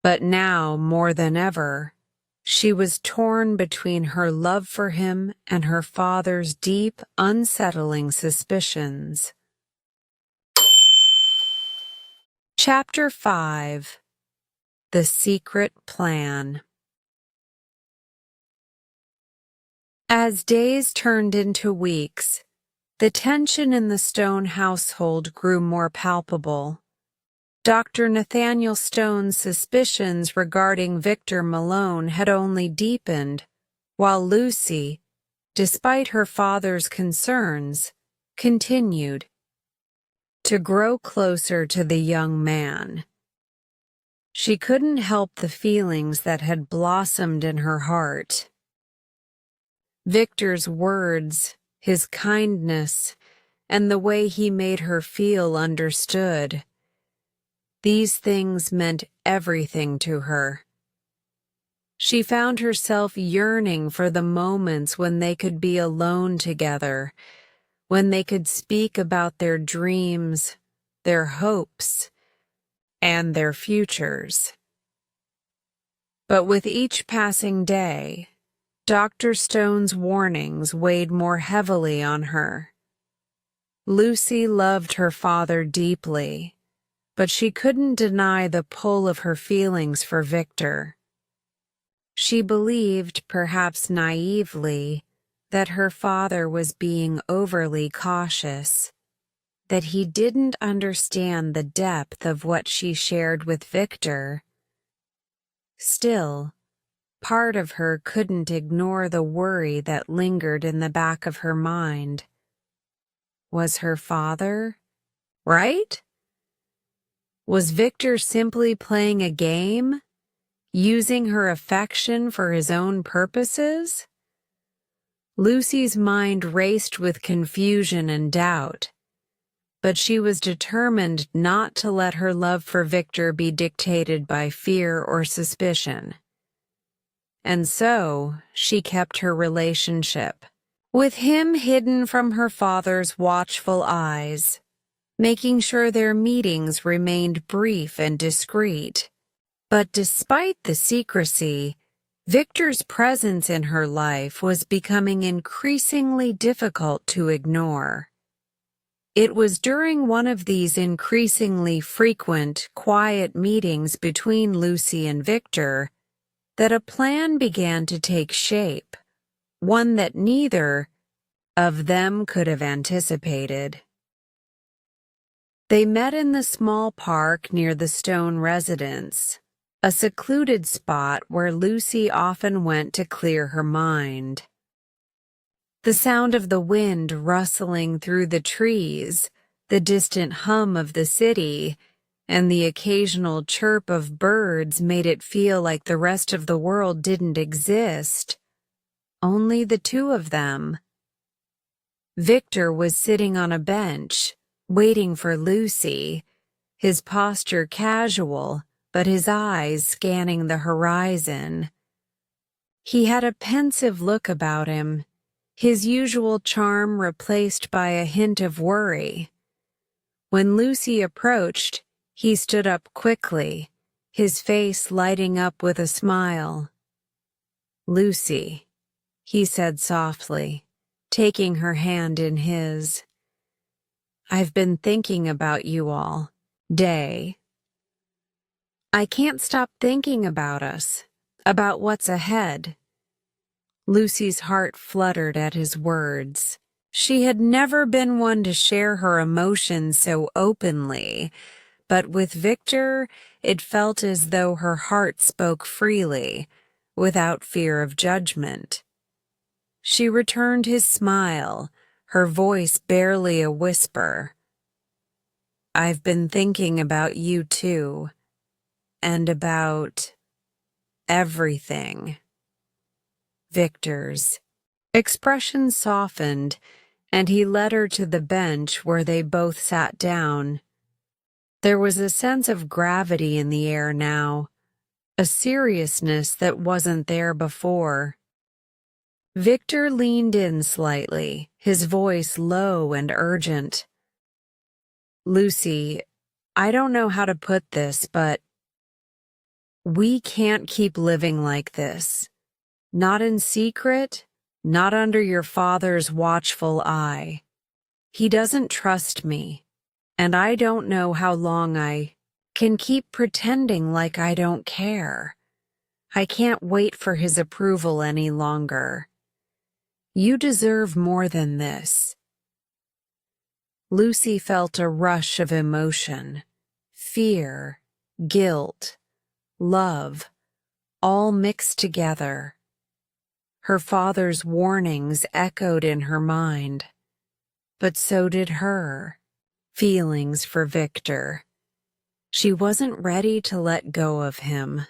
But now, more than ever, she was torn between her love for him and her father's deep, unsettling suspicions. Chapter 5: The Secret Plan. As days turned into weeks, the tension in the Stone household grew more palpable. Dr. Nathaniel Stone's suspicions regarding Victor Malone had only deepened, while Lucy, despite her father's concerns, continued to grow closer to the young man. She couldn't help the feelings that had blossomed in her heart. Victor's words, his kindness, and the way he made her feel understood. These things meant everything to her. She found herself yearning for the moments when they could be alone together, when they could speak about their dreams, their hopes, and their futures. But with each passing day, Dr. Stone's warnings weighed more heavily on her. Lucy loved her father deeply, but she couldn't deny the pull of her feelings for Victor. She believed, perhaps naively, that her father was being overly cautious, that he didn't understand the depth of what she shared with Victor. Still, part of her couldn't ignore the worry that lingered in the back of her mind. Was her father right? Was Victor simply playing a game, using her affection for his own purposes? Lucy's mind raced with confusion and doubt, but she was determined not to let her love for Victor be dictated by fear or suspicion. And so, she kept her relationship with him hidden from her father's watchful eyes, making sure their meetings remained brief and discreet. But despite the secrecy, Victor's presence in her life was becoming increasingly difficult to ignore. It was during one of these increasingly frequent, quiet meetings between Lucy and Victor that a plan began to take shape, one that neither of them could have anticipated. They met in the small park near the Stone residence, a secluded spot where Lucy often went to clear her mind. The sound of the wind rustling through the trees, the distant hum of the city, and the occasional chirp of birds made it feel like the rest of the world didn't exist. Only the two of them. Victor was sitting on a bench, waiting for Lucy, his posture casual, but his eyes scanning the horizon. He had a pensive look about him, his usual charm replaced by a hint of worry. When Lucy approached, he stood up quickly, his face lighting up with a smile. "Lucy," he said softly, taking her hand in his. "I've been thinking about you all day." I can't stop thinking about us, about what's ahead. Lucy's heart fluttered at his words. She had never been one to share her emotions so openly, but with Victor, it felt as though her heart spoke freely, without fear of judgment. She returned his smile, her voice barely a whisper. I've been thinking about you too, and about everything. Victor's expression softened, and he led her to the bench where they both sat down. There was a sense of gravity in the air now, a seriousness that wasn't there before. Victor leaned in slightly, his voice low and urgent. Lucy, I don't know how to put this, but we can't keep living like this. Not in secret, not under your father's watchful eye. He doesn't trust me, and I don't know how long I can keep pretending like I don't care. I can't wait for his approval any longer. You deserve more than this. Lucy felt a rush of emotion, fear, guilt, love, all mixed together. Her father's warnings echoed in her mind, but so did her feelings for Victor. She wasn't ready to let go of him.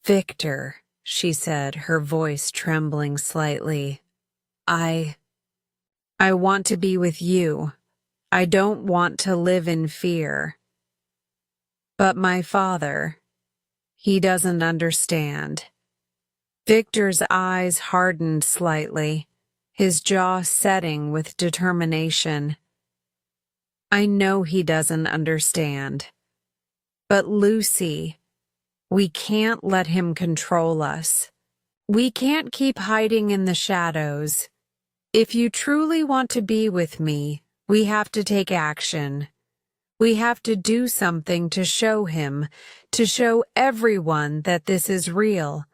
Victor, she said, her voice trembling slightly, I want to be with you. I don't want to live in fear. But my father, he doesn't understand. Victor's eyes hardened slightly, his jaw setting with determination. I know he doesn't understand. But Lucy, we can't let him control us. We can't keep hiding in the shadows. If you truly want to be with me, we have to take action. We have to do something to show him, to show everyone that this is real.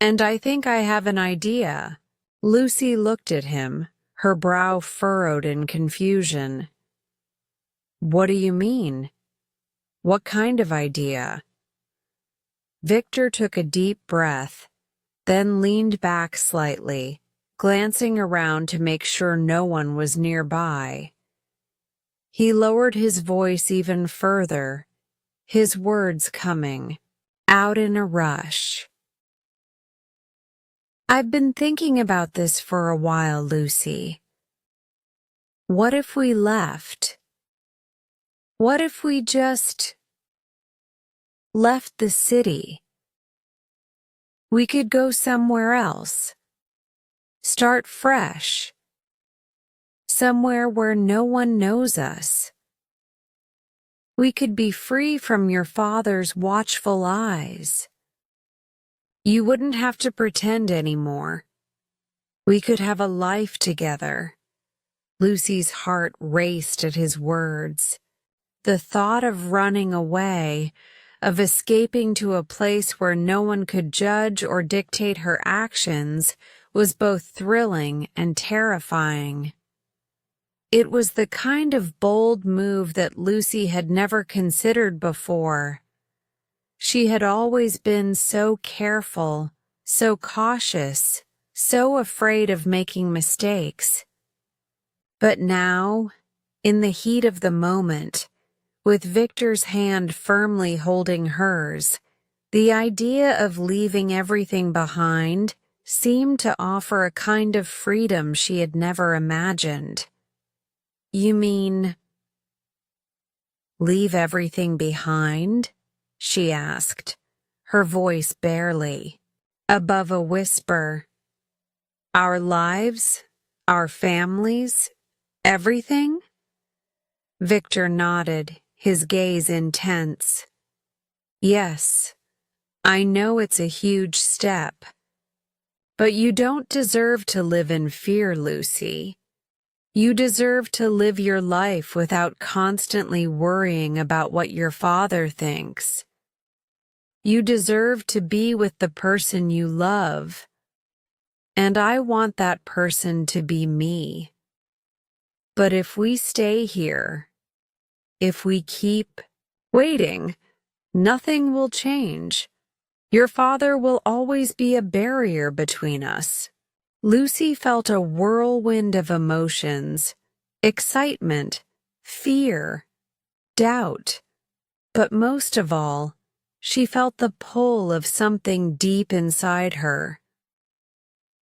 And I think I have an idea. Lucy looked at him, her brow furrowed in confusion. What do you mean? What kind of idea? Victor took a deep breath, then leaned back slightly, glancing around to make sure no one was nearby. He lowered his voice even further, his words coming out in a rush. I've been thinking about this for a while, Lucy. What if we left? What if we just left the city? We could go somewhere else. Start fresh. Somewhere where no one knows us. We could be free from your father's watchful eyes. You wouldn't have to pretend anymore. We could have a life together. Lucy's heart raced at his words. The thought of running away, of escaping to a place where no one could judge or dictate her actions, was both thrilling and terrifying. It was the kind of bold move that Lucy had never considered before. She had always been so careful, so cautious, so afraid of making mistakes. But now, in the heat of the moment, with Victor's hand firmly holding hers, the idea of leaving everything behind seemed to offer a kind of freedom she had never imagined. You mean, leave everything behind? She asked, her voice barely above a whisper. Our lives, our families, everything? Victor nodded, his gaze intense. Yes, I know it's a huge step. But you don't deserve to live in fear, Lucy. You deserve to live your life without constantly worrying about what your father thinks. You deserve to be with the person you love, and I want that person to be me. But if we stay here, if we keep waiting, nothing will change. Your father will always be a barrier between us. Lucy felt a whirlwind of emotions, excitement, fear, doubt, but most of all, she felt the pull of something deep inside her.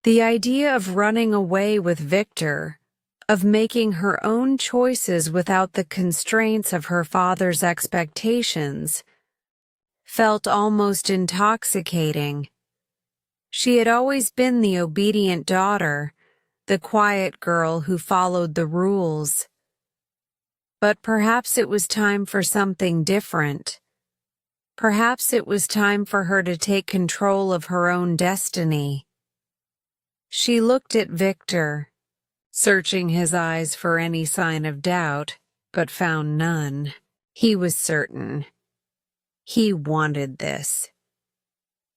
The idea of running away with Victor, of making her own choices without the constraints of her father's expectations, felt almost intoxicating. She had always been the obedient daughter, the quiet girl who followed the rules. But perhaps it was time for something different. Perhaps it was time for her to take control of her own destiny. She looked at Victor, searching his eyes for any sign of doubt, but found none. He was certain. He wanted this.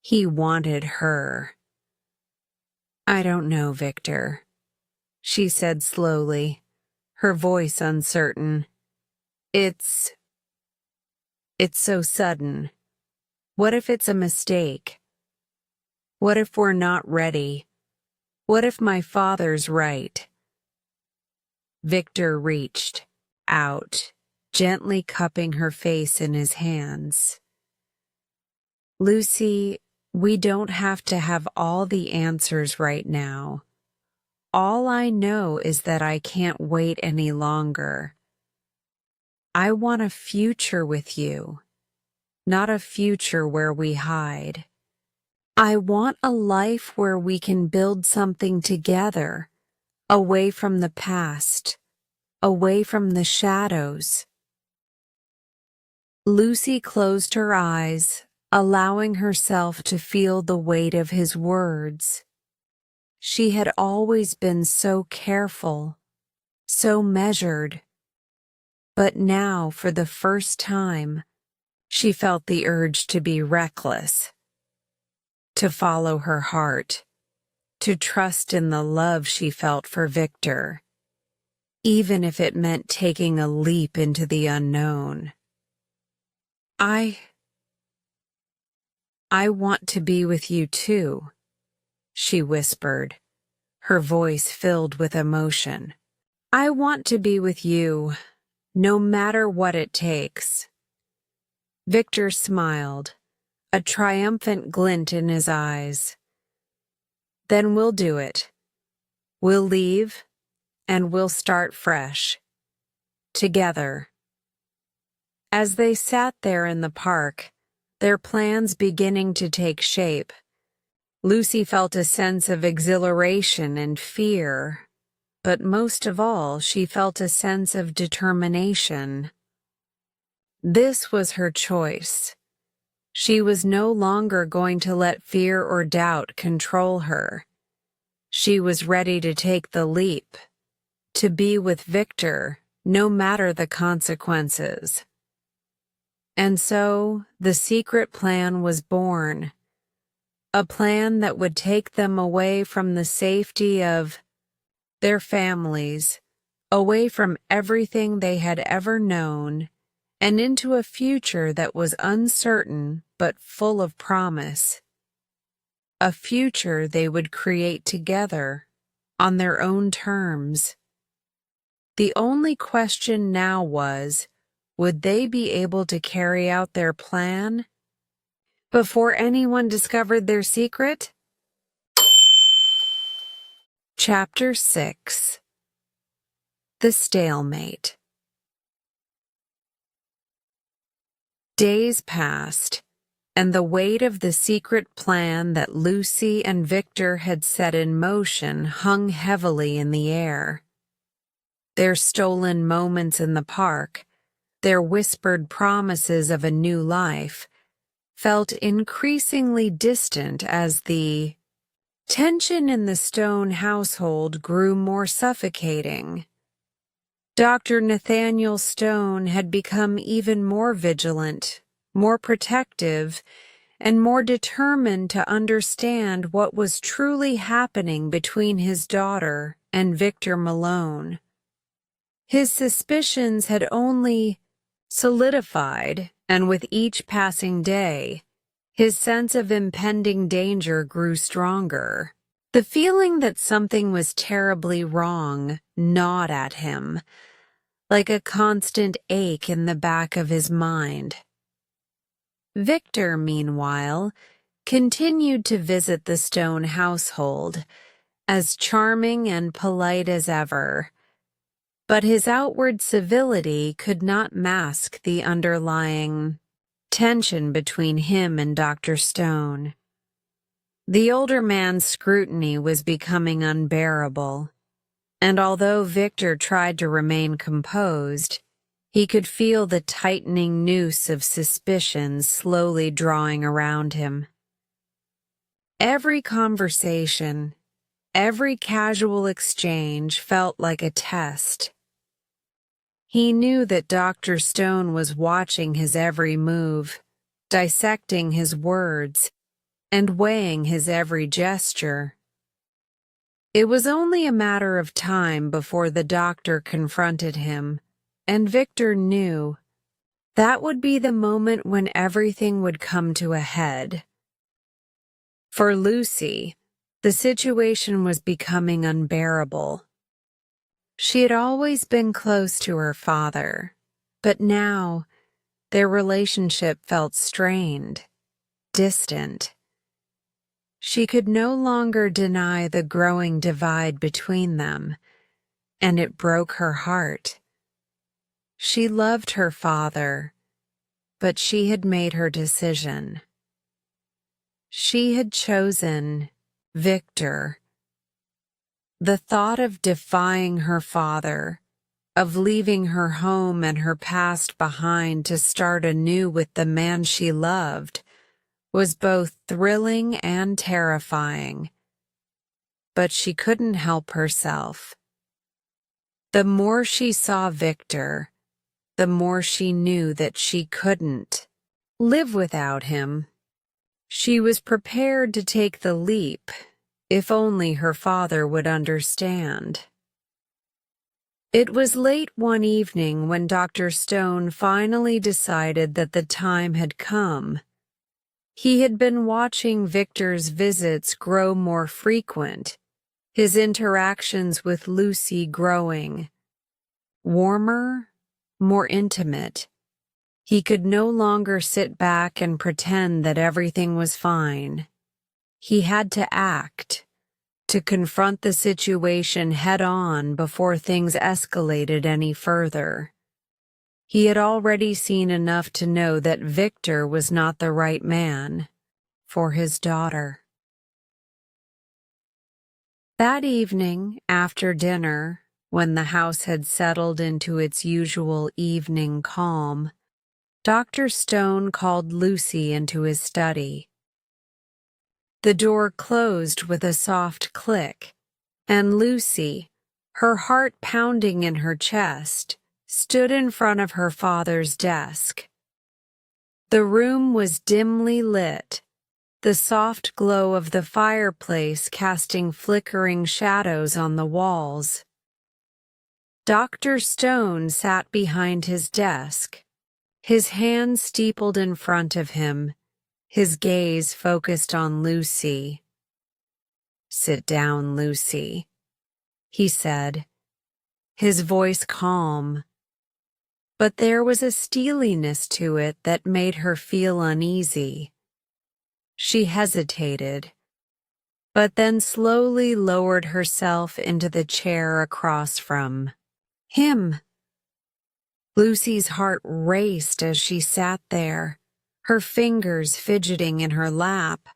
He wanted her. I don't know, Victor, she said slowly, her voice uncertain. It's so sudden. What if it's a mistake? What if we're not ready? What if my father's right? Victor reached out, gently cupping her face in his hands. Lucy, we don't have to have all the answers right now. All I know is that I can't wait any longer. I want a future with you, not a future where we hide. I want a life where we can build something together, away from the past, away from the shadows. Lucy closed her eyes, allowing herself to feel the weight of his words. She had always been so careful, so measured. But now, for the first time, she felt the urge to be reckless, to follow her heart, to trust in the love she felt for Victor, even if it meant taking a leap into the unknown. I want to be with you too, she whispered, her voice filled with emotion. I want to be with you, no matter what it takes. Victor smiled, a triumphant glint in his eyes. Then we'll do it. We'll leave, and we'll start fresh. Together. As they sat there in the park, their plans beginning to take shape, Lucy felt a sense of exhilaration and fear, but most of all, she felt a sense of determination. This was her choice. She was no longer going to let fear or doubt control her. She was ready to take the leap, to be with Victor, no matter the consequences. And so, the secret plan was born. A plan that would take them away from the safety of their families, away from everything they had ever known, and into a future that was uncertain but full of promise. A future they would create together, on their own terms. The only question now was, would they be able to carry out their plan before anyone discovered their secret? Chapter 6. The Stalemate. Days passed, and the weight of the secret plan that Lucy and Victor had set in motion hung heavily in the air. Their stolen moments in the park, their whispered promises of a new life, felt increasingly distant as the tension in the Stone household grew more suffocating. Dr. Nathaniel Stone had become even more vigilant, more protective, and more determined to understand what was truly happening between his daughter and Victor Malone. His suspicions had only solidified, and with each passing day, his sense of impending danger grew stronger. The feeling that something was terribly wrong gnawed at him, like a constant ache in the back of his mind. Victor, meanwhile, continued to visit the Stone household, as charming and polite as ever, but his outward civility could not mask the underlying tension between him and Dr. Stone. The older man's scrutiny was becoming unbearable, and although Victor tried to remain composed, he could feel the tightening noose of suspicion slowly drawing around him. Every conversation, every casual exchange felt like a test. He knew that Dr. Stone was watching his every move, dissecting his words, and weighing his every gesture. It was only a matter of time before the doctor confronted him, and Victor knew that would be the moment when everything would come to a head. For Lucy, the situation was becoming unbearable. She had always been close to her father, but now their relationship felt strained, distant. She could no longer deny the growing divide between them, and it broke her heart. She loved her father, but she had made her decision. She had chosen Victor. The thought of defying her father, of leaving her home and her past behind to start anew with the man she loved, was both thrilling and terrifying. But she couldn't help herself. The more she saw Victor, the more she knew that she couldn't live without him. She was prepared to take the leap, if only her father would understand. It was late one evening when Dr. Stone finally decided that the time had come. He had been watching Victor's visits grow more frequent, his interactions with Lucy growing warmer, more intimate. He could no longer sit back and pretend that everything was fine. He had to act, to confront the situation head-on before things escalated any further. He had already seen enough to know that Victor was not the right man for his daughter. That evening, after dinner, when the house had settled into its usual evening calm, Dr. Stone called Lucy into his study. The door closed with a soft click, and Lucy, her heart pounding in her chest, stood in front of her father's desk. The room was dimly lit, the soft glow of the fireplace casting flickering shadows on the walls. Dr. Stone sat behind his desk, his hands steepled in front of him, his gaze focused on Lucy. "Sit down, Lucy," he said, his voice calm. But there was a steeliness to it that made her feel uneasy. She hesitated, but then slowly lowered herself into the chair across from him. Lucy's heart raced as she sat there, her fingers fidgeting in her lap.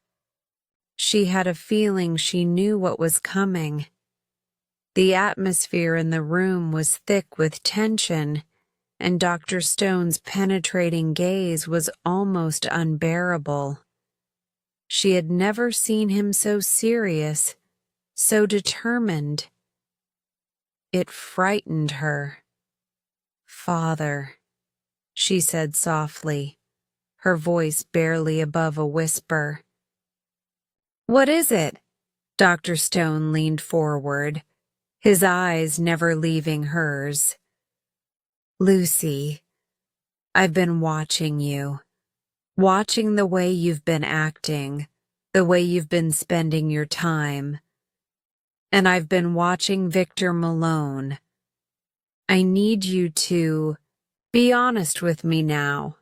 She had a feeling she knew what was coming. The atmosphere in the room was thick with tension, and Dr. Stone's penetrating gaze was almost unbearable. She had never seen him so serious, so determined. It frightened her. "Father," she said softly, her voice barely above a whisper. "What is it?" Dr. Stone leaned forward, his eyes never leaving hers. "Lucy, I've been watching you, watching the way you've been acting, the way you've been spending your time. And I've been watching Victor Malone. I need you to be honest with me now."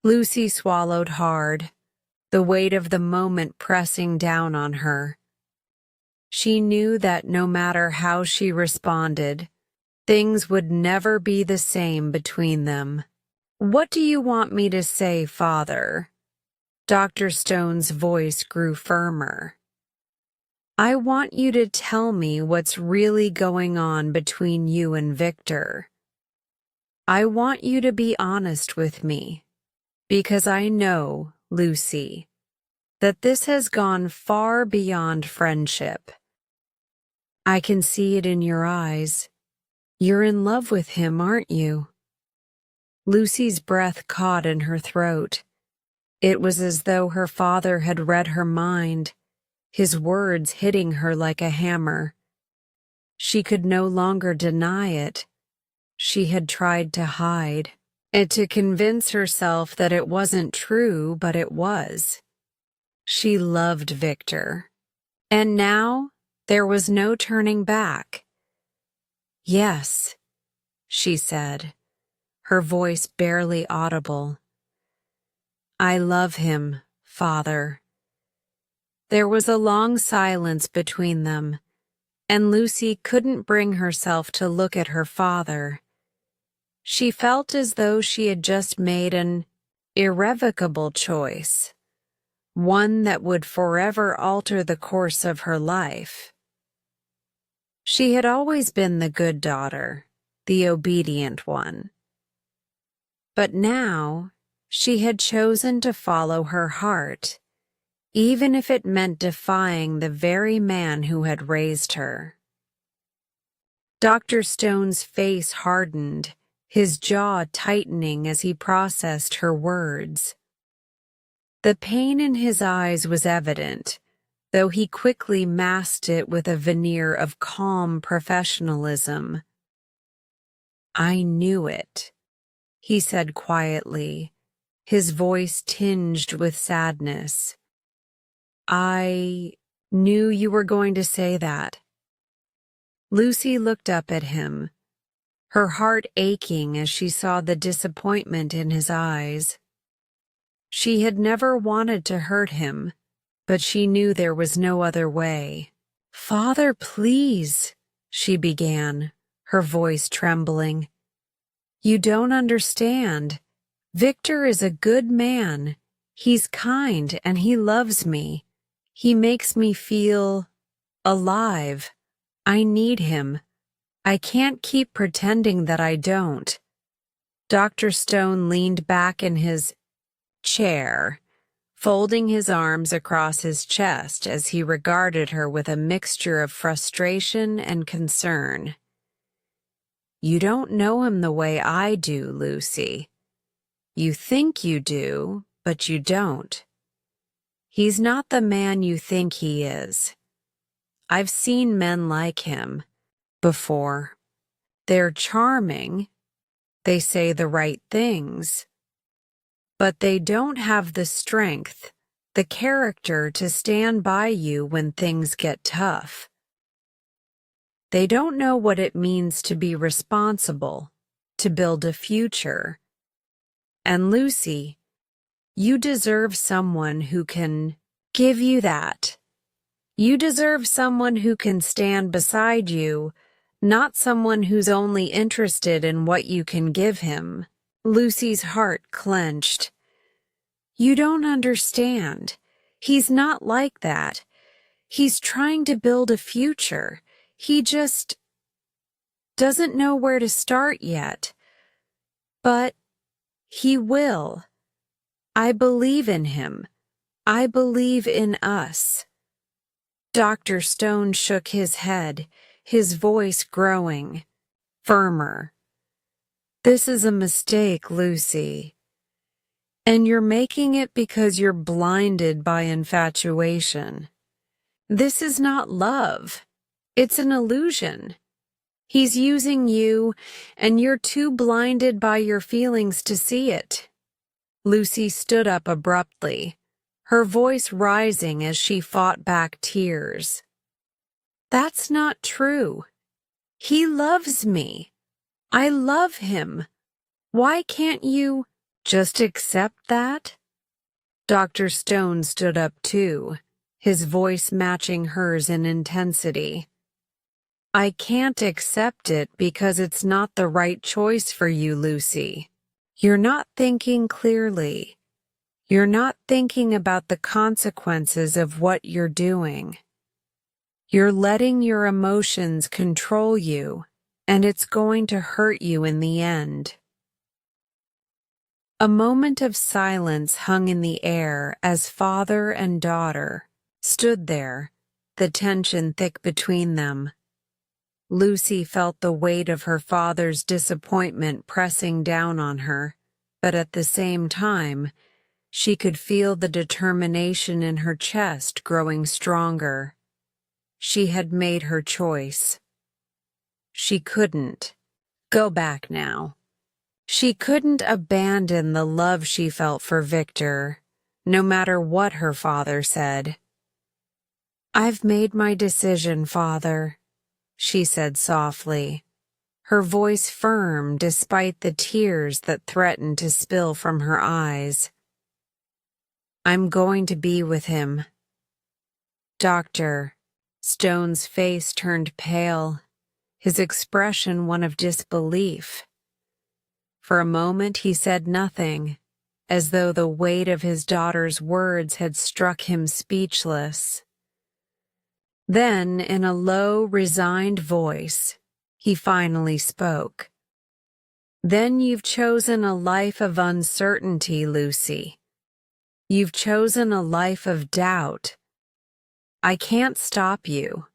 Lucy swallowed hard, the weight of the moment pressing down on her. She knew that no matter how she responded, things would never be the same between them. "What do you want me to say, Father?" Dr. Stone's voice grew firmer. "I want you to tell me what's really going on between you and Victor. I want you to be honest with me, because I know, Lucy, that this has gone far beyond friendship. I can see it in your eyes. You're in love with him, aren't you?" Lucy's breath caught in her throat. It was as though her father had read her mind, his words hitting her like a hammer. She could no longer deny it. She had tried to hide, and to convince herself that it wasn't true, but it was. She loved Victor, and now there was no turning back. "Yes," she said, her voice barely audible. "I love him, Father." There was a long silence between them, and Lucy couldn't bring herself to look at her father. She felt as though she had just made an irrevocable choice, one that would forever alter the course of her life. She had always been the good daughter, the obedient one. But now she had chosen to follow her heart, even if it meant defying the very man who had raised her. Dr. Stone's face hardened, his jaw tightening as he processed her words. The pain in his eyes was evident, though he quickly masked it with a veneer of calm professionalism. "I knew it," he said quietly, his voice tinged with sadness. "I knew you were going to say that." Lucy looked up at him, her heart aching as she saw the disappointment in his eyes. She had never wanted to hurt him, but she knew there was no other way. "Father, please," she began, her voice trembling. "You don't understand. Victor is a good man. He's kind and he loves me. He makes me feel alive. I need him. I can't keep pretending that I don't." Dr. Stone leaned back in his chair, folding his arms across his chest as he regarded her with a mixture of frustration and concern. "You don't know him the way I do, Lucy. You think you do, but you don't. He's not the man you think he is. I've seen men like him before. They're charming, they say the right things, but they don't have the strength, the character to stand by you when things get tough. They don't know what it means to be responsible, to build a future. And Lucy, you deserve someone who can give you that. You deserve someone who can stand beside you, not someone who's only interested in what you can give him." Lucy's heart clenched. "You don't understand. He's not like that. He's trying to build a future. He just doesn't know where to start yet. But he will. I believe in him. I believe in us." Dr. Stone shook his head, his voice growing firmer. "This is a mistake, Lucy. And you're making it because you're blinded by infatuation. This is not love. It's an illusion. He's using you, and you're too blinded by your feelings to see it. Lucy stood up abruptly, her voice rising as she fought back tears. That's not true. He loves me. I love him. Why can't you just accept that? Dr. Stone stood up too, his voice matching hers in intensity. I can't accept it because it's not the right choice for you, Lucy. You're not thinking clearly. You're not thinking about the consequences of what you're doing. You're letting your emotions control you, and it's going to hurt you in the end. A moment of silence hung in the air as father and daughter stood there, the tension thick between them. Lucy felt the weight of her father's disappointment pressing down on her, but at the same time, she could feel the determination in her chest growing stronger. She had made her choice. She couldn't go back now. She couldn't abandon the love she felt for Victor, no matter what her father said. I've made my decision, Father, she said softly, her voice firm despite the tears that threatened to spill from her eyes. I'm going to be with him. Dr. Stone's face turned pale, his expression one of disbelief. For a moment he said nothing, as though the weight of his daughter's words had struck him speechless. Then, in a low, resigned voice, he finally spoke. Then you've chosen a life of uncertainty, Lucy. You've chosen a life of doubt. I can't stop you,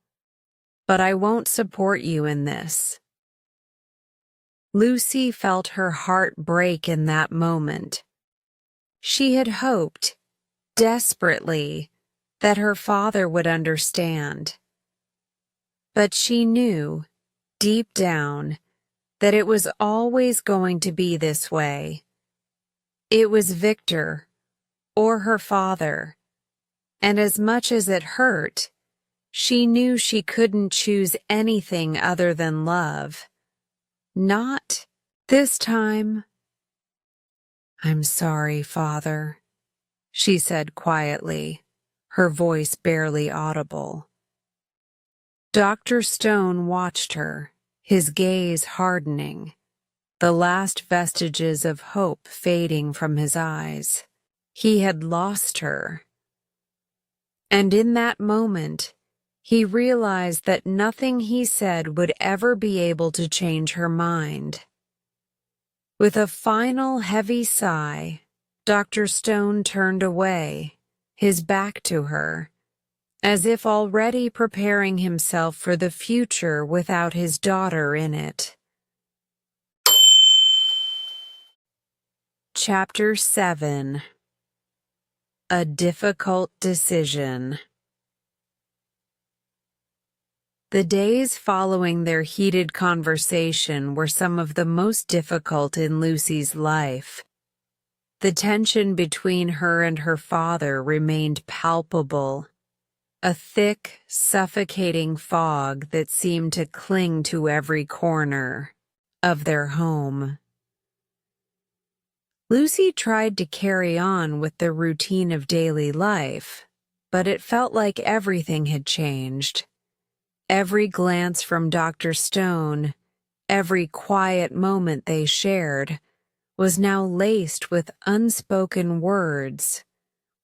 but I won't support you in this. Lucy felt her heart break in that moment. She had hoped, desperately, that her father would understand. But she knew, deep down, that it was always going to be this way. It was Victor, or her father, and as much as it hurt, she knew she couldn't choose anything other than love. Not this time. I'm sorry, Father, she said quietly, her voice barely audible. Dr. Stone watched her, his gaze hardening, the last vestiges of hope fading from his eyes. He had lost her. And in that moment, he realized that nothing he said would ever be able to change her mind. With a final heavy sigh, Dr. Stone turned away, his back to her, as if already preparing himself for the future without his daughter in it. Chapter 7. A Difficult Decision. The days following their heated conversation were some of the most difficult in Lucy's life. The tension between her and her father remained palpable, a thick, suffocating fog that seemed to cling to every corner of their home. Lucy tried to carry on with the routine of daily life, but it felt like everything had changed. Every glance from Dr. Stone, every quiet moment they shared, was now laced with unspoken words,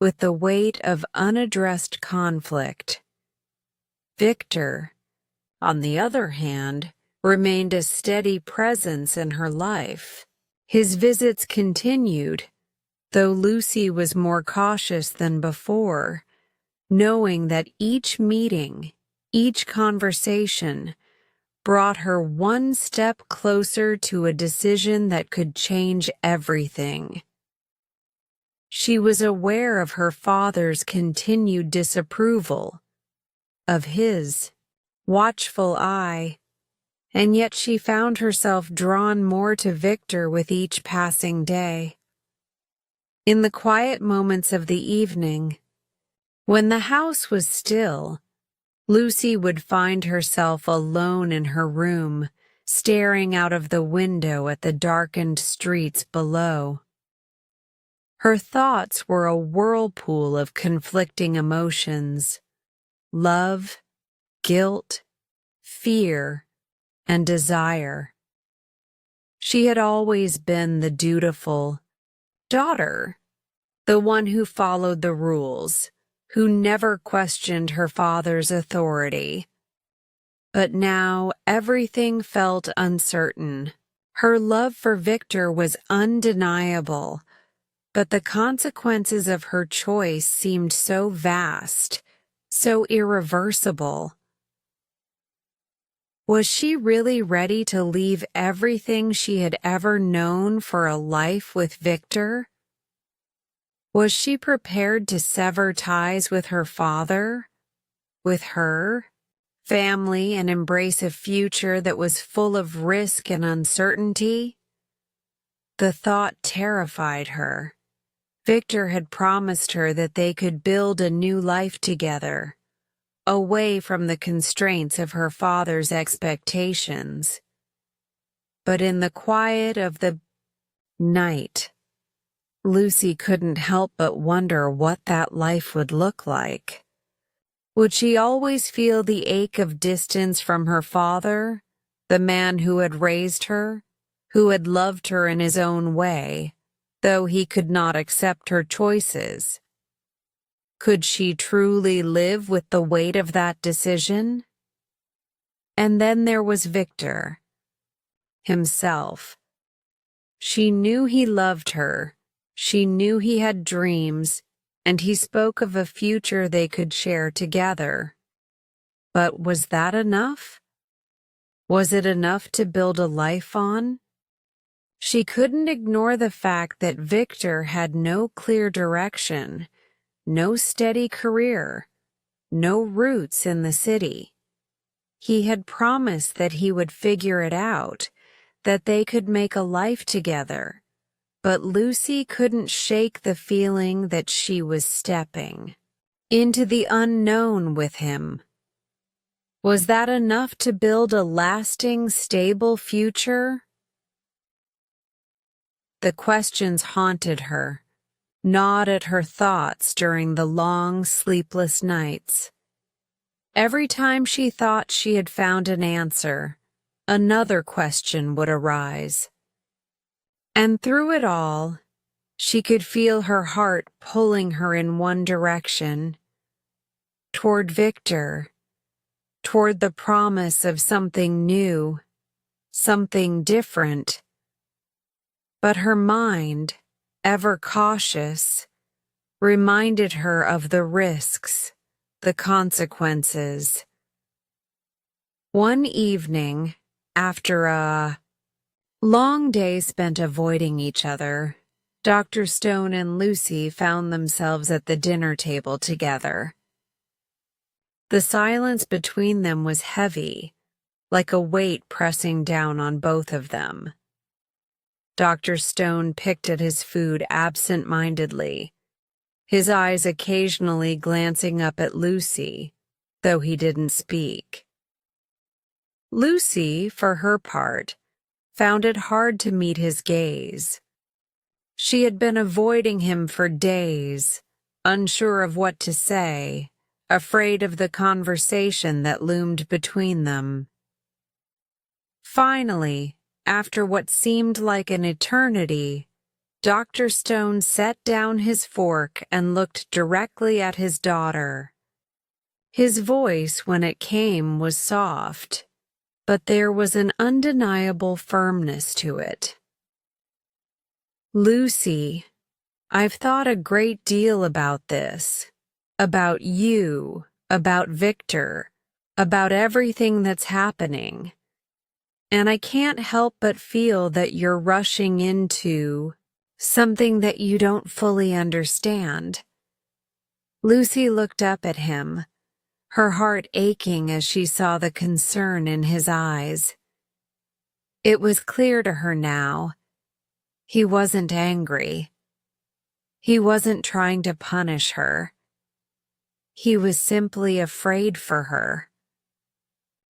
with the weight of unaddressed conflict. Victor, on the other hand, remained a steady presence in her life. His visits continued, though Lucy was more cautious than before, knowing that each meeting, each conversation, brought her one step closer to a decision that could change everything. She was aware of her father's continued disapproval, of his watchful eye, and yet she found herself drawn more to Victor with each passing day. In the quiet moments of the evening, when the house was still, Lucy would find herself alone in her room, staring out of the window at the darkened streets below. Her thoughts were a whirlpool of conflicting emotions: love, guilt, fear, and desire. She had always been the dutiful daughter, the one who followed the rules, who never questioned her father's authority. But now everything felt uncertain. Her love for Victor was undeniable, but the consequences of her choice seemed so vast, so irreversible. Was she really ready to leave everything she had ever known for a life with Victor? Was she prepared to sever ties with her father, with her family, and embrace a future that was full of risk and uncertainty? The thought terrified her. Victor had promised her that they could build a new life together, away from the constraints of her father's expectations. But in the quiet of the night, Lucy couldn't help but wonder what that life would look like. Would she always feel the ache of distance from her father, the man who had raised her, who had loved her in his own way, though he could not accept her choices? Could she truly live with the weight of that decision? And then there was Victor himself. She knew he loved her. She knew he had dreams, and he spoke of a future they could share together. But was that enough? Was it enough to build a life on? She couldn't ignore the fact that Victor had no clear direction, no steady career, no roots in the city. He had promised that he would figure it out, that they could make a life together. But Lucy couldn't shake the feeling that she was stepping into the unknown with him. Was that enough to build a lasting, stable future? The questions haunted her, gnawed at her thoughts during the long, sleepless nights. Every time she thought she had found an answer, another question would arise. And through it all, she could feel her heart pulling her in one direction, toward Victor, toward the promise of something new, something different. But her mind, ever cautious, reminded her of the risks, the consequences. One evening, after a long day spent avoiding each other, Dr. Stone and Lucy found themselves at the dinner table together. The silence between them was heavy, like a weight pressing down on both of them. Dr. Stone picked at his food absent-mindedly, his eyes occasionally glancing up at Lucy, though he didn't speak. Lucy, for her part, found it hard to meet his gaze. She had been avoiding him for days, unsure of what to say, afraid of the conversation that loomed between them. Finally, after what seemed like an eternity, Dr. Stone set down his fork and looked directly at his daughter. His voice, when it came, was soft, but there was an undeniable firmness to it. Lucy, I've thought a great deal about this, about you, about Victor, about everything that's happening, and I can't help but feel that you're rushing into Something that you don't fully understand. Lucy looked up at him, her heart aching as she saw the concern in his eyes. It was clear to her now. He wasn't angry. He wasn't trying to punish her. He was simply afraid for her.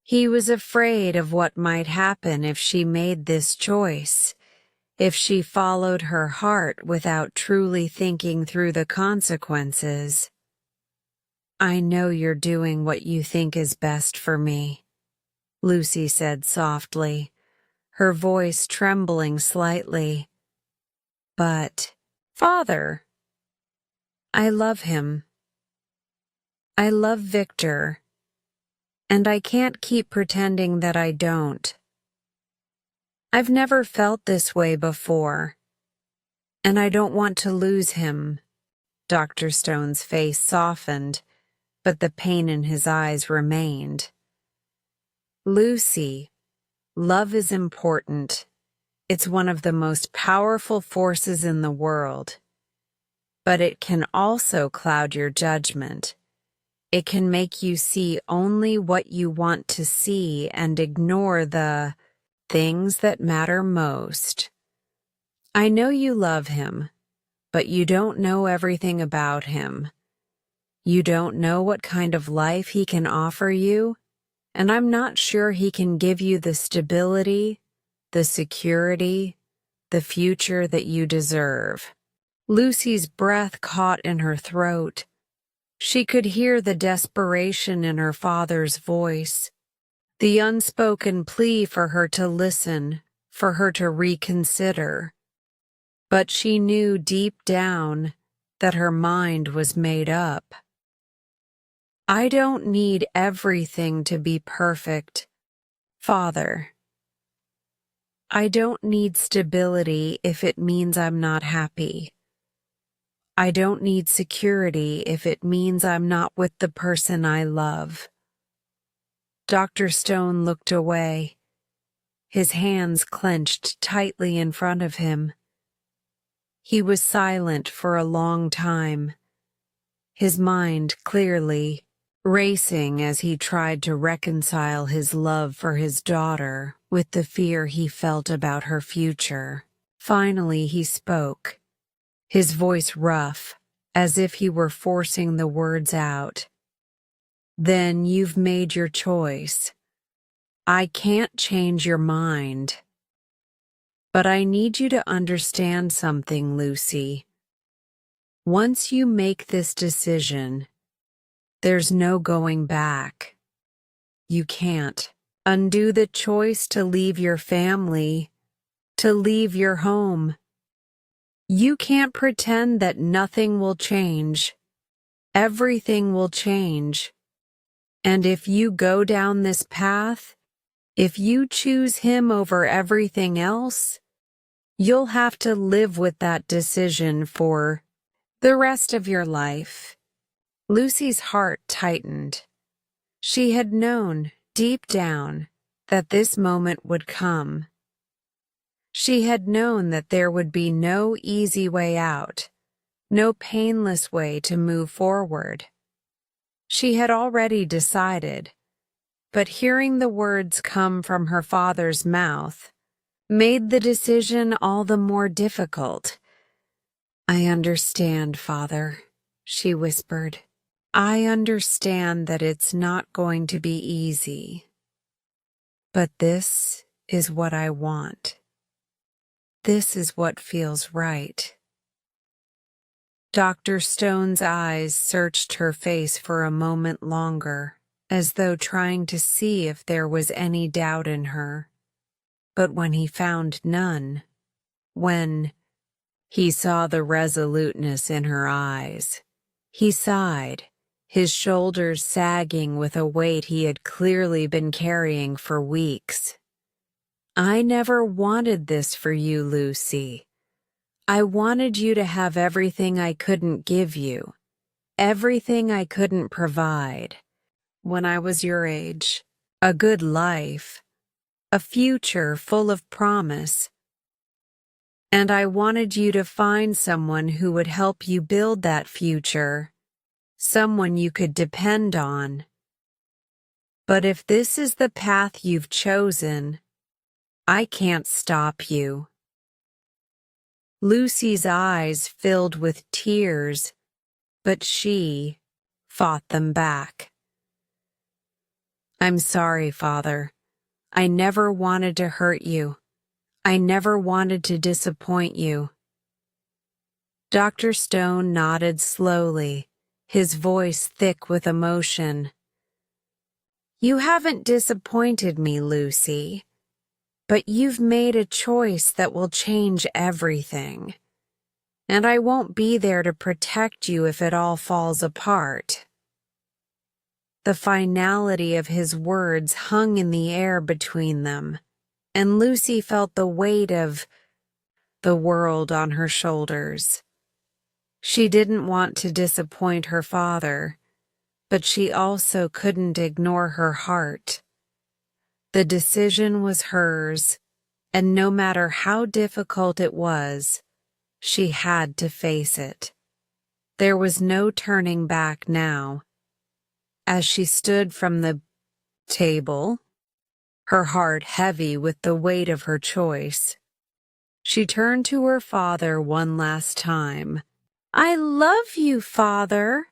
He was afraid of what might happen if she made this choice, if she followed her heart without truly thinking through the consequences. "I know you're doing what you think is best for me," Lucy said softly, her voice trembling slightly. "But, Father, I love him. I love Victor, and I can't keep pretending that I don't. I've never felt this way before, and I don't want to lose him." Dr. Stone's face softened, but the pain in his eyes remained. "Lucy, love is important. It's one of the most powerful forces in the world. But it can also cloud your judgment. It can make you see only what you want to see and ignore the things that matter most. I know you love him, but you don't know everything about him. You don't know what kind of life he can offer you, and I'm not sure he can give you the stability, the security, the future that you deserve." Lucy's breath caught in her throat. She could hear the desperation in her father's voice, the unspoken plea for her to listen, for her to reconsider. But she knew deep down that her mind was made up. "I don't need everything to be perfect, Father. I don't need stability if it means I'm not happy. I don't need security if it means I'm not with the person I love." Dr. Stone looked away, his hands clenched tightly in front of him. He was silent for a long time, his mind clearly racing as he tried to reconcile his love for his daughter with the fear he felt about her future. Finally he spoke, his voice rough, as if he were forcing the words out. "Then you've made your choice. I can't change your mind. But I need you to understand something, Lucy. Once you make this decision, there's no going back. You can't undo the choice to leave your family, to leave your home. You can't pretend that nothing will change. Everything will change. And if you go down this path, if you choose him over everything else, you'll have to live with that decision for the rest of your life." Lucy's heart tightened. She had known, deep down, that this moment would come. She had known that there would be no easy way out, no painless way to move forward. She had already decided, but hearing the words come from her father's mouth made the decision all the more difficult. "I understand, Father," she whispered. "I understand that it's not going to be easy. But this is what I want. This is what feels right." Dr. Stone's eyes searched her face for a moment longer, as though trying to see if there was any doubt in her. But when he found none, when he saw the resoluteness in her eyes, he sighed, his shoulders sagging with a weight he had clearly been carrying for weeks. "I never wanted this for you, Lucy. I wanted you to have everything I couldn't give you, everything I couldn't provide. When I was your age, a good life, a future full of promise. And I wanted you to find someone who would help you build that future, someone you could depend on. But if this is the path you've chosen, I can't stop you." Lucy's eyes filled with tears, but she fought them back. "I'm sorry, Father. I never wanted to hurt you. I never wanted to disappoint you." Dr. Stone nodded slowly, his voice thick with emotion. "You haven't disappointed me, Lucy, but you've made a choice that will change everything. And I won't be there to protect you if it all falls apart." The finality of his words hung in the air between them, and Lucy felt the weight of the world on her shoulders. She didn't want to disappoint her father, but she also couldn't ignore her heart. The decision was hers, and no matter how difficult it was, she had to face it. There was no turning back now. As she stood from the table, her heart heavy with the weight of her choice, she turned to her father one last time. "I love you, Father.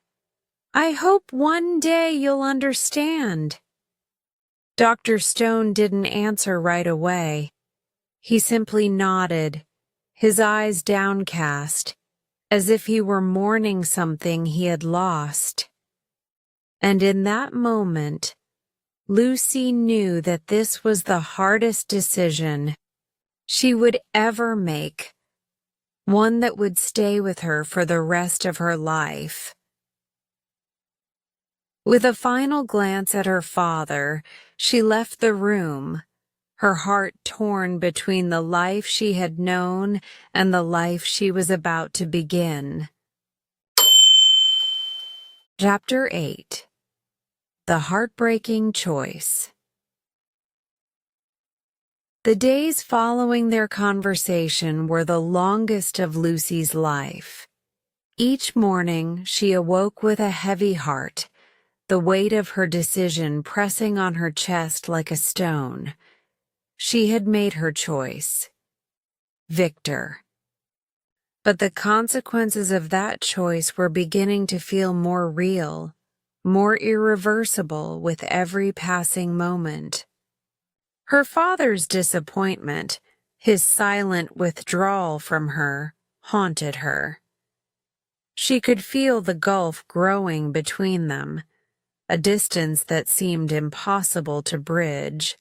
I hope one day you'll understand." Dr. Stone didn't answer right away. He simply nodded, his eyes downcast, as if he were mourning something he had lost. And in that moment, Lucy knew that this was the hardest decision she would ever make, one that would stay with her for the rest of her life. With a final glance at her father, she left the room, her heart torn between the life she had known and the life she was about to begin. Chapter 8. The Heartbreaking Choice. The days following their conversation were the longest of Lucy's life. Each morning, she awoke with a heavy heart, the weight of her decision pressing on her chest like a stone. She had made her choice. Victor. But the consequences of that choice were beginning to feel more real, more irreversible with every passing moment. Her father's disappointment, his silent withdrawal from her, haunted her. She could feel the gulf growing between them, a distance that seemed impossible to bridge.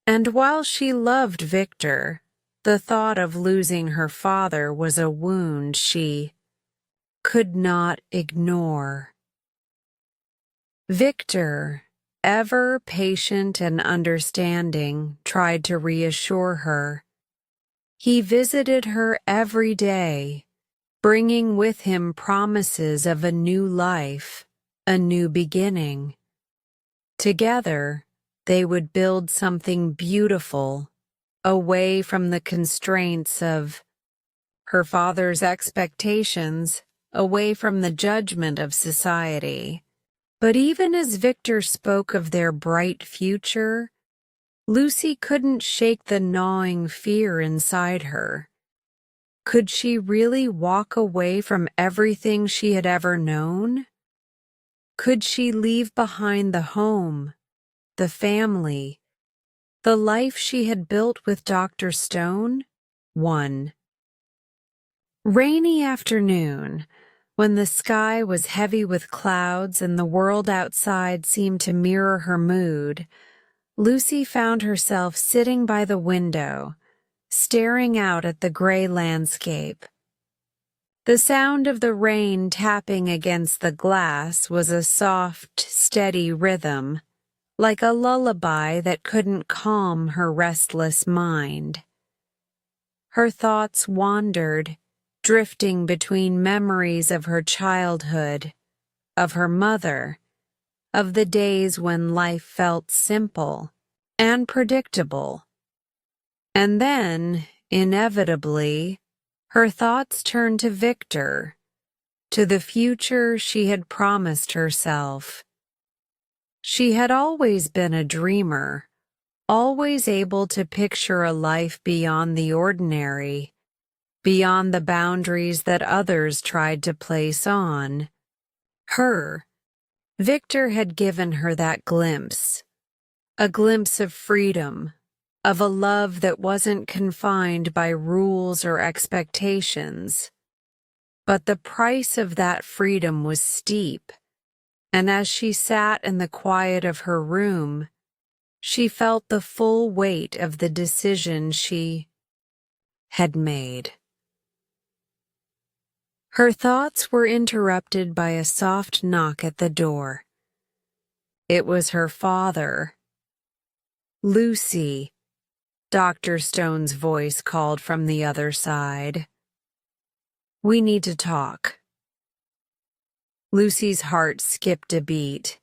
And while she loved Victor, the thought of losing her father was a wound she could not ignore. Victor, ever patient and understanding, tried to reassure her. He visited her every day, bringing with him promises of a new life, a new beginning. Together, they would build something beautiful, away from the constraints of her father's expectations, away from the judgment of society. But even as Victor spoke of their bright future, Lucy couldn't shake the gnawing fear inside her. Could she really walk away from everything she had ever known? Could she leave behind the home, the family, the life she had built with Dr. Stone? 1. Rainy afternoon, when the sky was heavy with clouds and the world outside seemed to mirror her mood, Lucy found herself sitting by the window, staring out at the gray landscape. The sound of the rain tapping against the glass was a soft, steady rhythm, like a lullaby that couldn't calm her restless mind. Her thoughts wandered, drifting between memories of her childhood, of her mother, of the days when life felt simple and predictable. And then, inevitably, her thoughts turned to Victor, to the future she had promised herself. She had always been a dreamer, always able to picture a life beyond the ordinary, beyond the boundaries that others tried to place on her. Victor had given her that glimpse, a glimpse of freedom, of a love that wasn't confined by rules or expectations. But the price of that freedom was steep, and as she sat in the quiet of her room, she felt the full weight of the decision she had made. Her thoughts were interrupted by a soft knock at the door. It was her father. "Lucy," Dr. Stone's voice called from the other side. "We need to talk." Lucy's heart skipped a beat.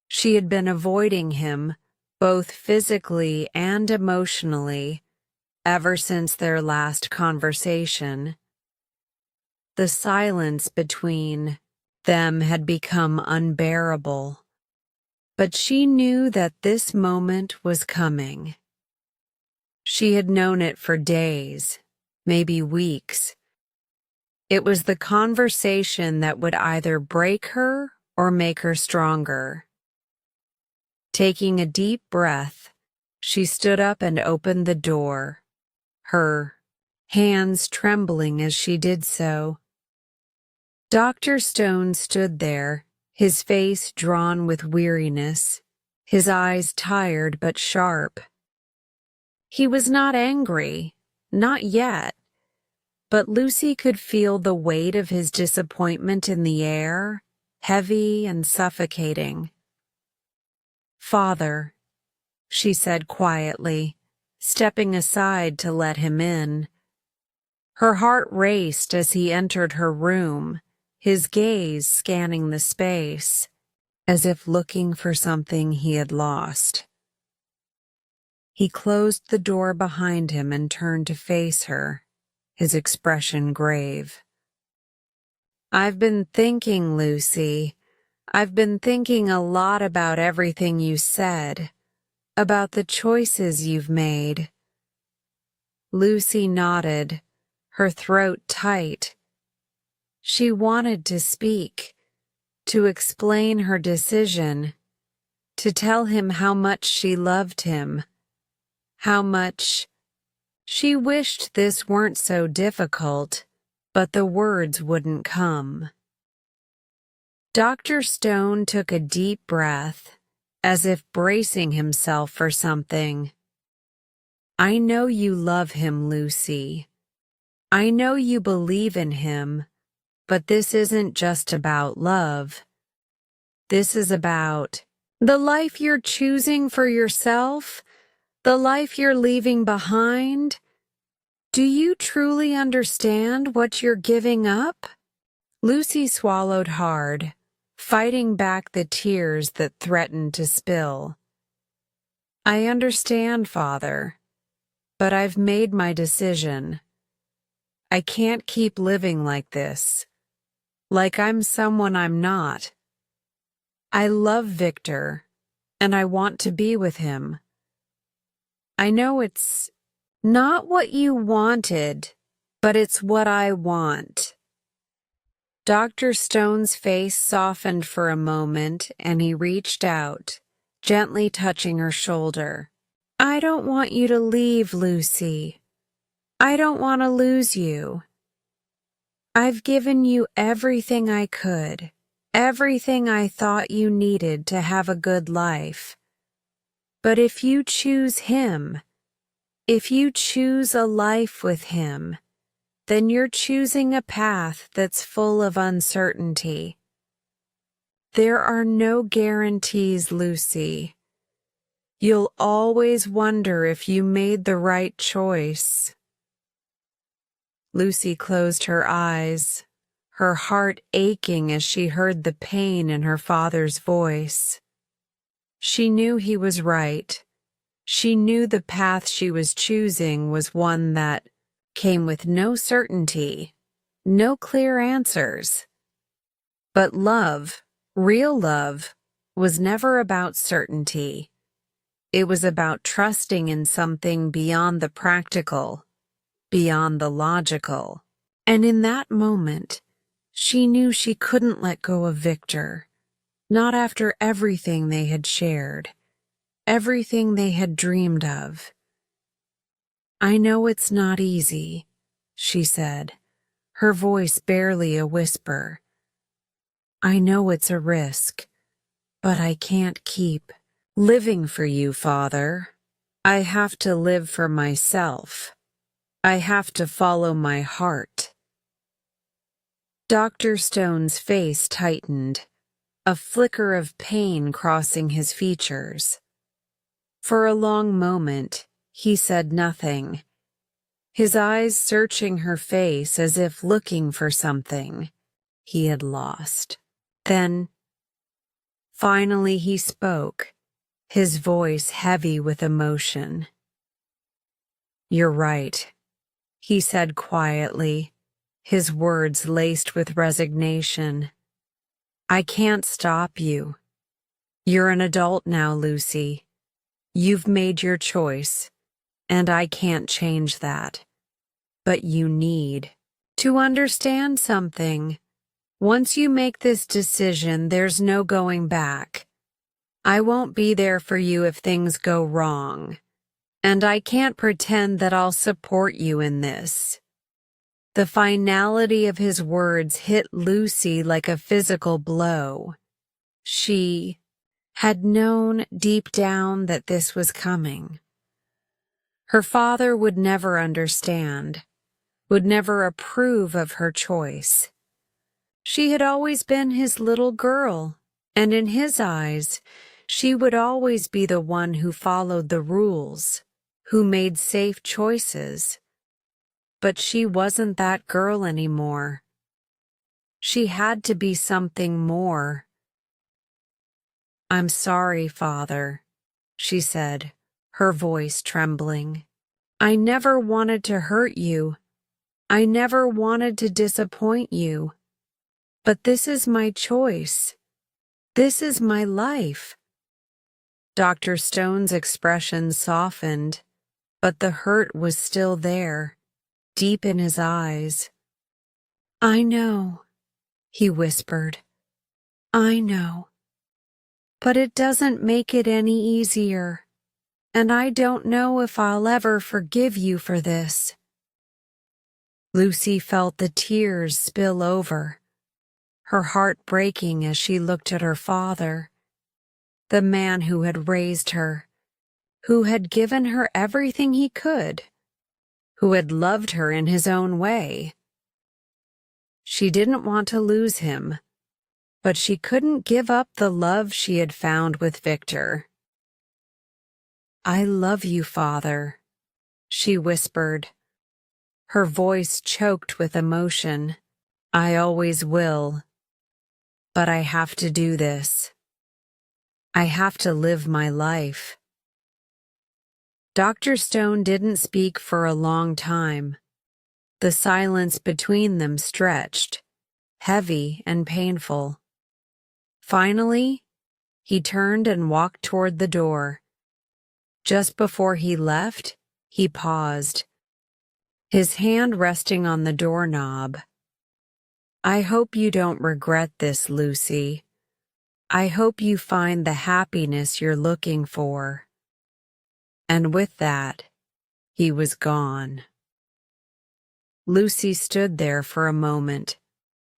She had been avoiding him, both physically and emotionally, ever since their last conversation. The silence between them had become unbearable, but she knew that this moment was coming. She had known it for days, maybe weeks. It was the conversation that would either break her or make her stronger. Taking a deep breath, she stood up and opened the door, her hands trembling as she did so. Dr. Stone stood there, his face drawn with weariness, his eyes tired but sharp. He was not angry, not yet, but Lucy could feel the weight of his disappointment in the air, heavy and suffocating. "Father," she said quietly, stepping aside to let him in. Her heart raced as he entered her room, his gaze scanning the space, as if looking for something he had lost. He closed the door behind him and turned to face her, his expression grave. "I've been thinking, Lucy. I've been thinking a lot about everything you said, about the choices you've made." Lucy nodded, her throat tight. She wanted to speak, to explain her decision, to tell him how much she loved him, how much she wished this weren't so difficult, but the words wouldn't come. Dr. Stone took a deep breath, as if bracing himself for something. "I know you love him, Lucy. I know you believe in him, but this isn't just about love. This is about the life you're choosing for yourself, the life you're leaving behind. Do you truly understand what you're giving up?" Lucy swallowed hard, fighting back the tears that threatened to spill. "I understand, Father, but I've made my decision. I can't keep living like this, like I'm someone I'm not. I love Victor, and I want to be with him. I know it's not what you wanted, but it's what I want." Dr. Stone's face softened for a moment, and he reached out, gently touching her shoulder. "I don't want you to leave, Lucy. I don't want to lose you. I've given you everything I could, everything I thought you needed to have a good life. But if you choose him, if you choose a life with him, then you're choosing a path that's full of uncertainty. There are no guarantees, Lucy. You'll always wonder if you made the right choice." Lucy closed her eyes, her heart aching as she heard the pain in her father's voice. She knew he was right. She knew the path she was choosing was one that came with no certainty, no clear answers. But love, real love, was never about certainty. It was about trusting in something beyond the practical, beyond the logical. And in that moment, she knew she couldn't let go of Victor, not after everything they had shared, everything they had dreamed of. "I know it's not easy," she said, her voice barely a whisper. "I know it's a risk, but I can't keep living for you, Father. I have to live for myself. I have to follow my heart." Dr. Stone's face tightened, a flicker of pain crossing his features. For a long moment, he said nothing, his eyes searching her face as if looking for something he had lost. Then, finally he spoke, his voice heavy with emotion. "You're right," he said quietly, his words laced with resignation. "I can't stop you. You're an adult now, Lucy. You've made your choice, and I can't change that. But you need to understand something. Once you make this decision, there's no going back. I won't be there for you if things go wrong, and I can't pretend that I'll support you in this." The finality of his words hit Lucy like a physical blow. She had known deep down that this was coming. Her father would never understand, would never approve of her choice. She had always been his little girl, and in his eyes, she would always be the one who followed the rules, who made safe choices. But she wasn't that girl anymore. She had to be something more. "I'm sorry, Father," she said, her voice trembling. "I never wanted to hurt you. I never wanted to disappoint you. But this is my choice. This is my life." Dr. Stone's expression softened, but the hurt was still there, deep in his eyes. "I know," he whispered. "I know. But it doesn't make it any easier, and I don't know if I'll ever forgive you for this." Lucy felt the tears spill over, her heart breaking as she looked at her father, the man who had raised her, who had given her everything he could, who had loved her in his own way. She didn't want to lose him, but she couldn't give up the love she had found with Victor. "I love you, Father," she whispered, her voice choked with emotion. "I always will. But I have to do this. I have to live my life." Dr. Stone didn't speak for a long time. The silence between them stretched, heavy and painful. Finally, he turned and walked toward the door. Just before he left, he paused, his hand resting on the doorknob. "I hope you don't regret this, Lucy. I hope you find the happiness you're looking for." And with that, he was gone. Lucy stood there for a moment,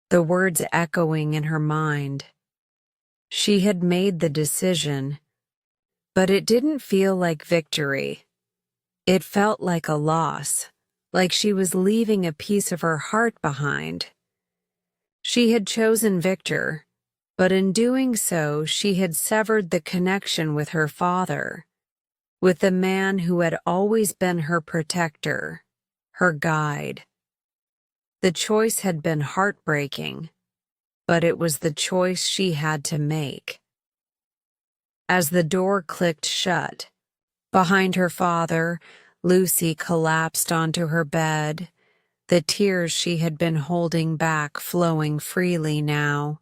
the words echoing in her mind. She had made the decision, but it didn't feel like victory. It felt like a loss, like she was leaving a piece of her heart behind. She had chosen Victor, but in doing so, she had severed the connection with her father, with the man who had always been her protector, her guide. The choice had been heartbreaking, but it was the choice she had to make. As the door clicked shut, behind her father, Lucy collapsed onto her bed, the tears she had been holding back flowing freely now.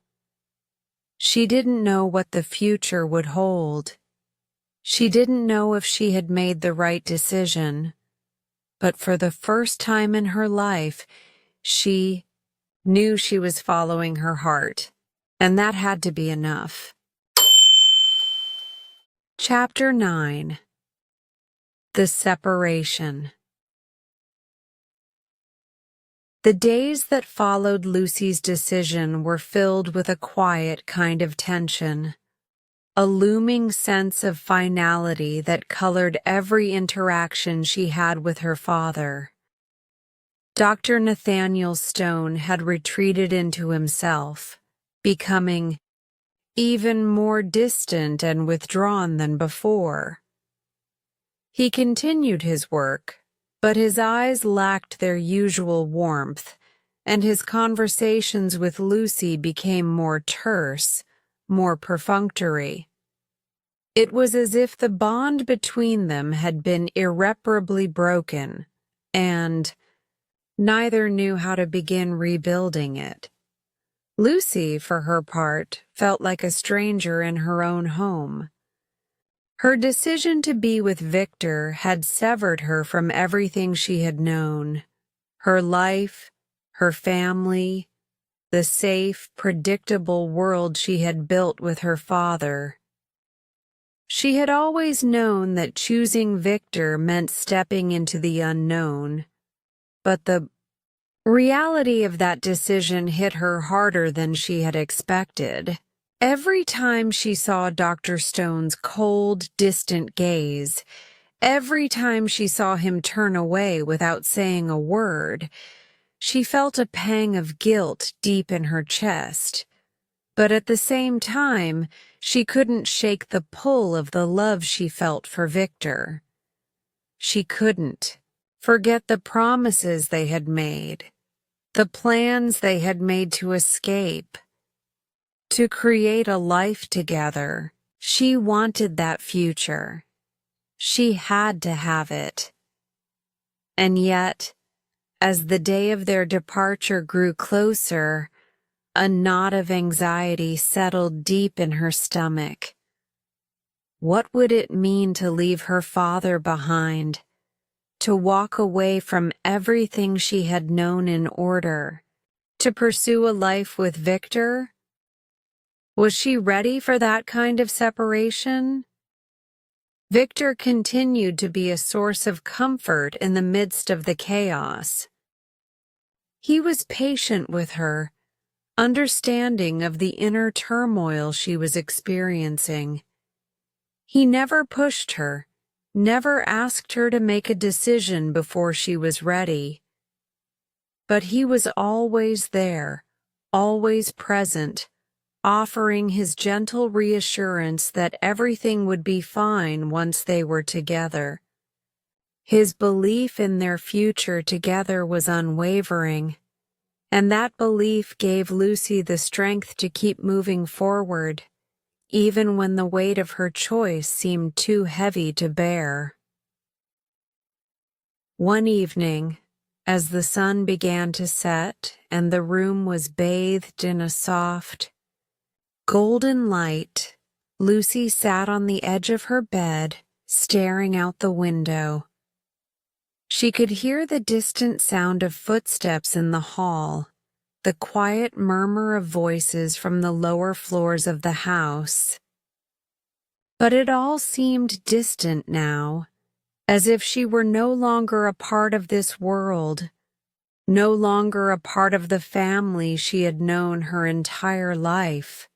She didn't know what the future would hold. She didn't know if she had made the right decision, but for the first time in her life, she knew she was following her heart, and that had to be enough. Chapter 9. The Separation. The days that followed Lucy's decision were filled with a quiet kind of tension, a looming sense of finality that colored every interaction she had with her father. Dr. Nathaniel Stone had retreated into himself, becoming even more distant and withdrawn than before. He continued his work, but his eyes lacked their usual warmth, and his conversations with Lucy became more terse, more perfunctory. It was as if the bond between them had been irreparably broken, and neither knew how to begin rebuilding it. Lucy, for her part, felt like a stranger in her own home. Her decision to be with Victor had severed her from everything she had known: her life, her family, the safe, predictable world she had built with her father. She had always known that choosing Victor meant stepping into the unknown, but the reality of that decision hit her harder than she had expected. Every time she saw Dr. Stone's cold, distant gaze, every time she saw him turn away without saying a word, she felt a pang of guilt deep in her chest. But at the same time, she couldn't shake the pull of the love she felt for Victor. She couldn't forget the promises they had made, the plans they had made to escape, to create a life together. She wanted that future. She had to have it. And yet, as the day of their departure grew closer, a knot of anxiety settled deep in her stomach. What would it mean to leave her father behind, to walk away from everything she had known in order, to pursue a life with Victor? Was she ready for that kind of separation? Victor continued to be a source of comfort in the midst of the chaos. He was patient with her, understanding of the inner turmoil she was experiencing. He never pushed her, never asked her to make a decision before she was ready. But he was always there, always present, offering his gentle reassurance that everything would be fine once they were together. His belief in their future together was unwavering, and that belief gave Lucy the strength to keep moving forward, even when the weight of her choice seemed too heavy to bear. One evening, as the sun began to set and the room was bathed in a soft, golden light, Lucy sat on the edge of her bed, staring out the window. She could hear the distant sound of footsteps in the hall, the quiet murmur of voices from the lower floors of the house. But it all seemed distant now, as if she were no longer a part of this world, no longer a part of the family she had known her entire life.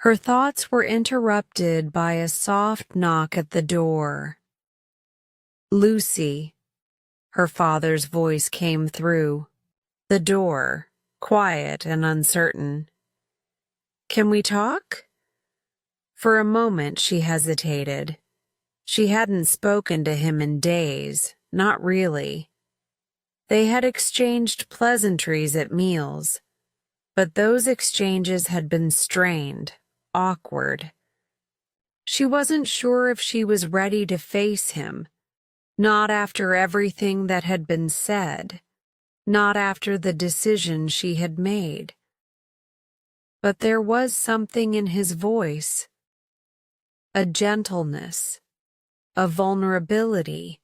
Her thoughts were interrupted by a soft knock at the door. "Lucy," her father's voice came through the door, quiet and uncertain. "Can we talk?" For a moment she hesitated. She hadn't spoken to him in days, not really. They had exchanged pleasantries at meals, but those exchanges had been strained, awkward. She wasn't sure if she was ready to face him, Not after everything that had been said, not after the decision she had made. But there was something in his voice, a gentleness, a vulnerability,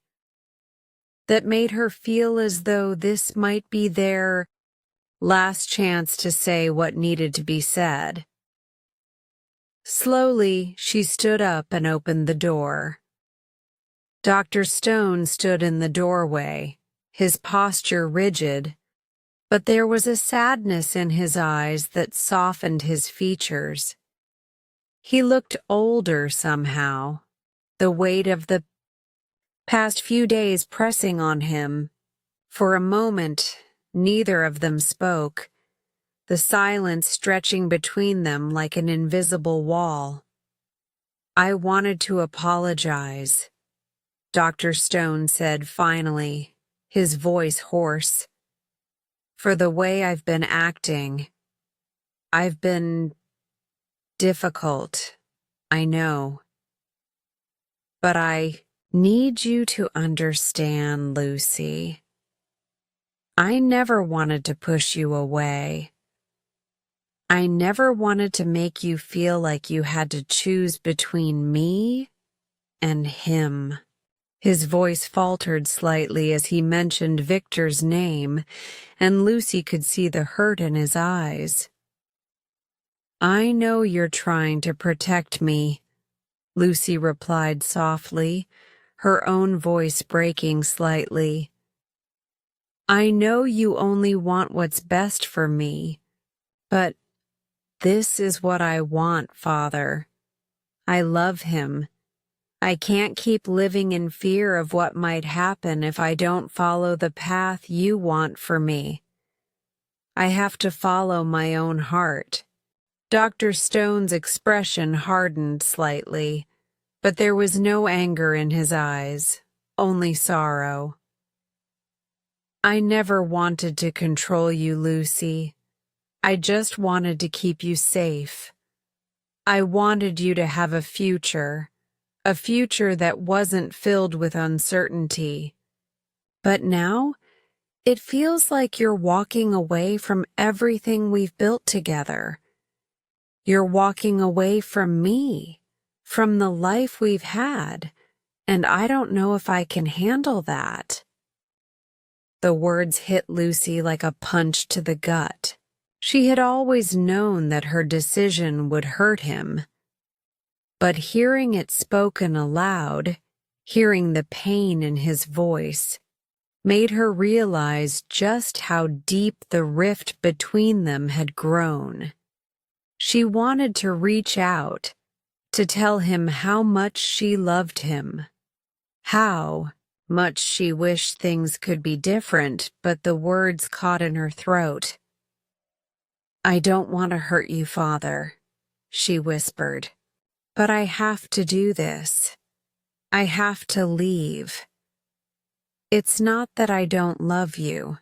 that made her feel as though this might be their last chance to say what needed to be said. Slowly, she stood up and opened the door. Dr. Stone stood in the doorway, his posture rigid, but there was a sadness in his eyes that softened his features. He looked older somehow, the weight of the past few days pressing on him. For a moment, neither of them spoke, the silence stretching between them like an invisible wall. "I wanted to apologize," Dr. Stone said finally, his voice hoarse, "for the way I've been acting. I've been difficult, I know. But I need you to understand, Lucy. I never wanted to push you away. I never wanted to make you feel like you had to choose between me and him." His voice faltered slightly as he mentioned Victor's name, and Lucy could see the hurt in his eyes. "I know you're trying to protect me," Lucy replied softly, her own voice breaking slightly. "I know you only want what's best for me, but this is what I want, Father. I love him. I can't keep living in fear of what might happen if I don't follow the path you want for me. I have to follow my own heart." Dr. Stone's expression hardened slightly, but there was no anger in his eyes, only sorrow. "I never wanted to control you, Lucy. I just wanted to keep you safe. I wanted you to have a future that wasn't filled with uncertainty. But now, it feels like you're walking away from everything we've built together. You're walking away from me, from the life we've had, and I don't know if I can handle that." The words hit Lucy like a punch to the gut. She had always known that her decision would hurt him. But hearing it spoken aloud, hearing the pain in his voice, made her realize just how deep the rift between them had grown. She wanted to reach out, to tell him how much she loved him, how much she wished things could be different, but the words caught in her throat. "I don't want to hurt you, Father," she whispered. "But I have to do this. I have to leave. It's not that I don't love you.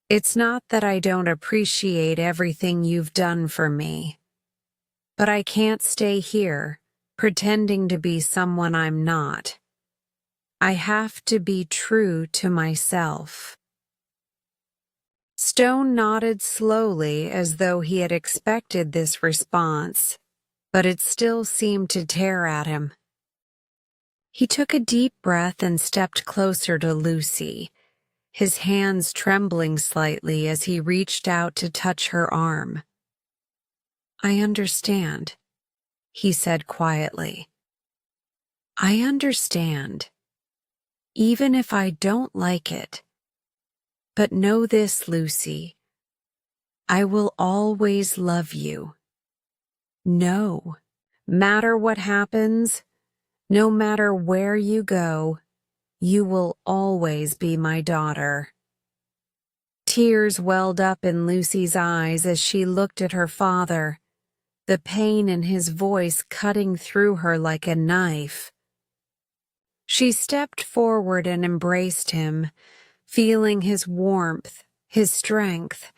It's not that I don't appreciate everything you've done for me. But I can't stay here, pretending to be someone I'm not. I have to be true to myself." Stone nodded slowly as though he had expected this response, but it still seemed to tear at him. He took a deep breath and stepped closer to Lucy, his hands trembling slightly as he reached out to touch her arm. "I understand," he said quietly. "I understand, even if I don't like it. But know this, Lucy, I will always love you. No matter what happens, no matter where you go, you will always be my daughter." Tears welled up in Lucy's eyes as she looked at her father, the pain in his voice cutting through her like a knife. She stepped forward and embraced him, feeling his warmth, his strength,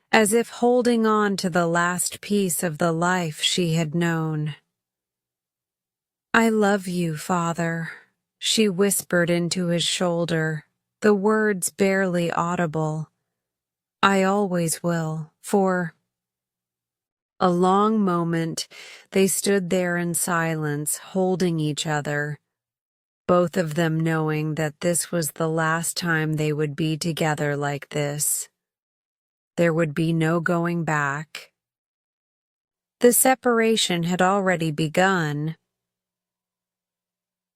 as if holding on to the last piece of the life she had known. "I love you, Father," she whispered into his shoulder, the words barely audible. "I always will, for—" A long moment, they stood there in silence, holding each other, both of them knowing that this was the last time they would be together like this. There would be no going back. The separation had already begun.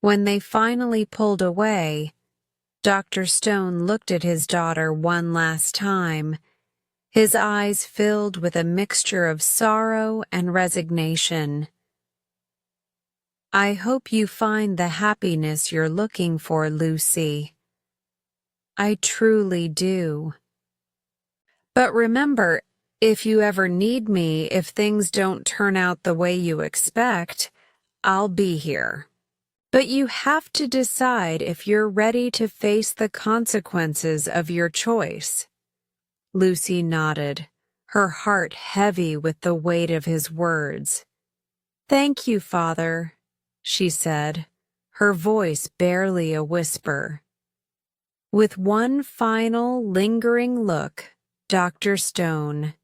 When they finally pulled away, Dr. Stone looked at his daughter one last time, his eyes filled with a mixture of sorrow and resignation. "I hope you find the happiness you're looking for, Lucy. I truly do. But remember, if you ever need me, if things don't turn out the way you expect, I'll be here. But you have to decide if you're ready to face the consequences of your choice." Lucy nodded, her heart heavy with the weight of his words. "Thank you, Father," she said, her voice barely a whisper. With one final, lingering look, Dr. Stone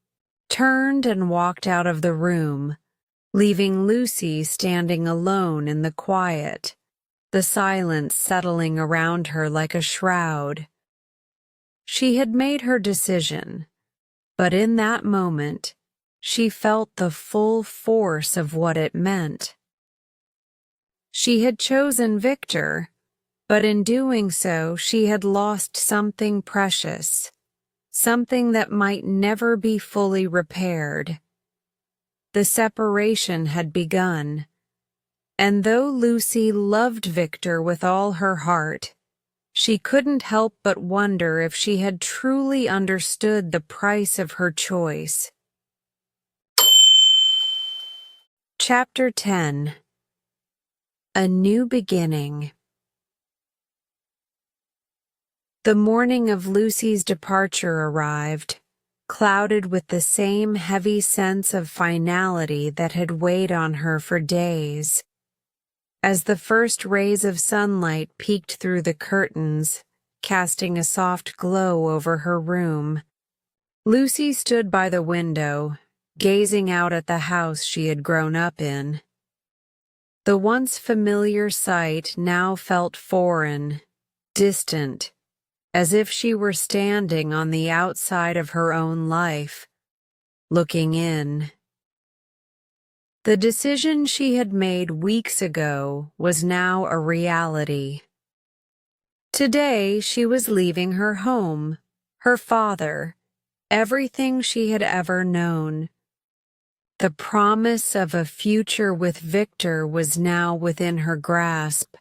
turned and walked out of the room, leaving Lucy standing alone in the quiet, the silence settling around her like a shroud. She had made her decision, but in that moment, she felt the full force of what it meant. She had chosen Victor, but in doing so, she had lost something precious, something that might never be fully repaired. The separation had begun, and though Lucy loved Victor with all her heart, she couldn't help but wonder if she had truly understood the price of her choice. Chapter 10. A New Beginning. The morning of Lucy's departure arrived, clouded with the same heavy sense of finality that had weighed on her for days. As the first rays of sunlight peeked through the curtains, casting a soft glow over her room, Lucy stood by the window, gazing out at the house she had grown up in. The once familiar sight now felt foreign, distant, as if she were standing on the outside of her own life, looking in. The decision she had made weeks ago was now a reality. Today she was leaving her home, her father, everything she had ever known. The promise of a future with Victor was now within her grasp.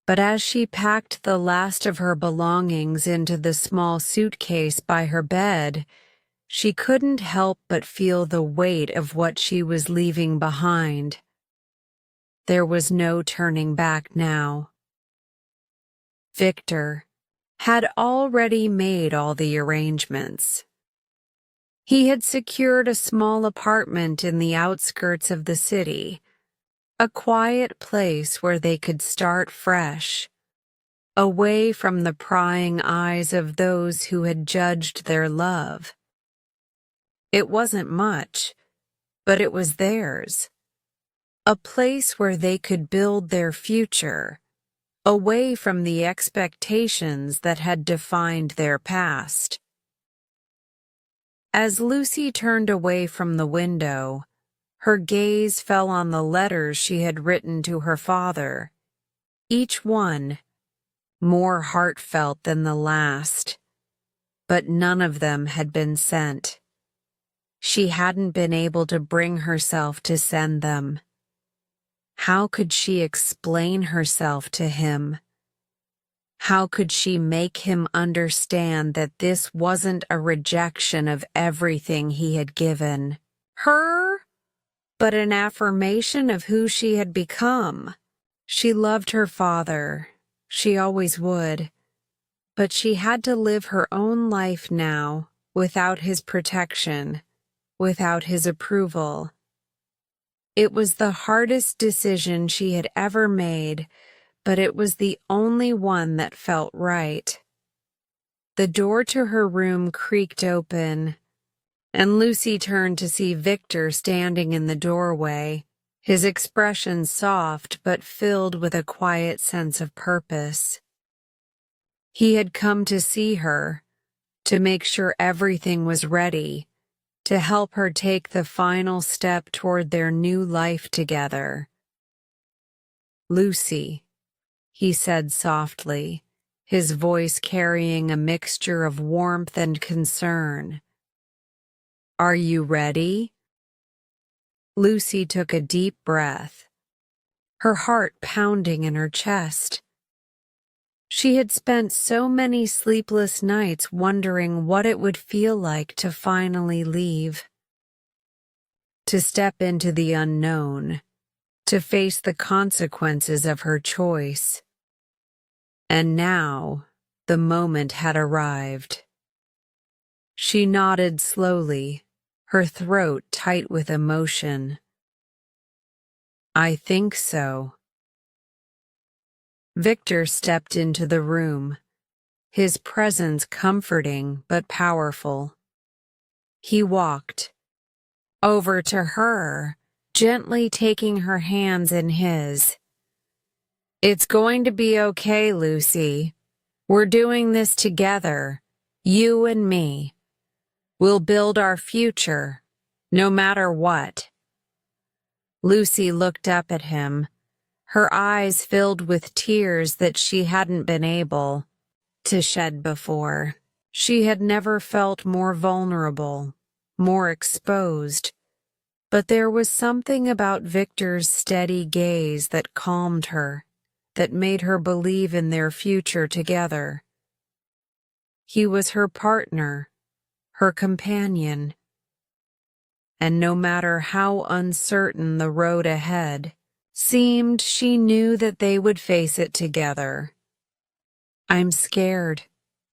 But as she packed the last of her belongings into the small suitcase by her bed, she couldn't help but feel the weight of what she was leaving behind. There was no turning back now. Victor had already made all the arrangements. He had secured a small apartment in the outskirts of the city, a quiet place where they could start fresh, away from the prying eyes of those who had judged their love. It wasn't much, but it was theirs. A place where they could build their future, away from the expectations that had defined their past. As Lucy turned away from the window, her gaze fell on the letters she had written to her father, each one more heartfelt than the last, but none of them had been sent. She hadn't been able to bring herself to send them. How could she explain herself to him? How could she make him understand that this wasn't a rejection of everything he had given her, but an affirmation of who she had become? She loved her father. She always would. But she had to live her own life now, without his protection, without his approval. It was the hardest decision she had ever made, but it was the only one that felt right. The door to her room creaked open, and Lucy turned to see Victor standing in the doorway, his expression soft but filled with a quiet sense of purpose. He had come to see her, to make sure everything was ready, to help her take the final step toward their new life together. "Lucy," he said softly, his voice carrying a mixture of warmth and concern. "Are you ready?" Lucy took a deep breath, her heart pounding in her chest. She had spent so many sleepless nights wondering what it would feel like to finally leave, to step into the unknown, to face the consequences of her choice. And now, the moment had arrived. She nodded slowly, her throat tight with emotion. "I think so." Victor stepped into the room, his presence comforting but powerful. He walked over to her, gently taking her hands in his. "It's going to be okay, Lucy. We're doing this together, you and me. We'll build our future, no matter what." Lucy looked up at him, her eyes filled with tears that she hadn't been able to shed before. She had never felt more vulnerable, more exposed, but there was something about Victor's steady gaze that calmed her, that made her believe in their future together. He was her partner, her companion, and no matter how uncertain the road ahead seemed, she knew that they would face it together. "I'm scared,"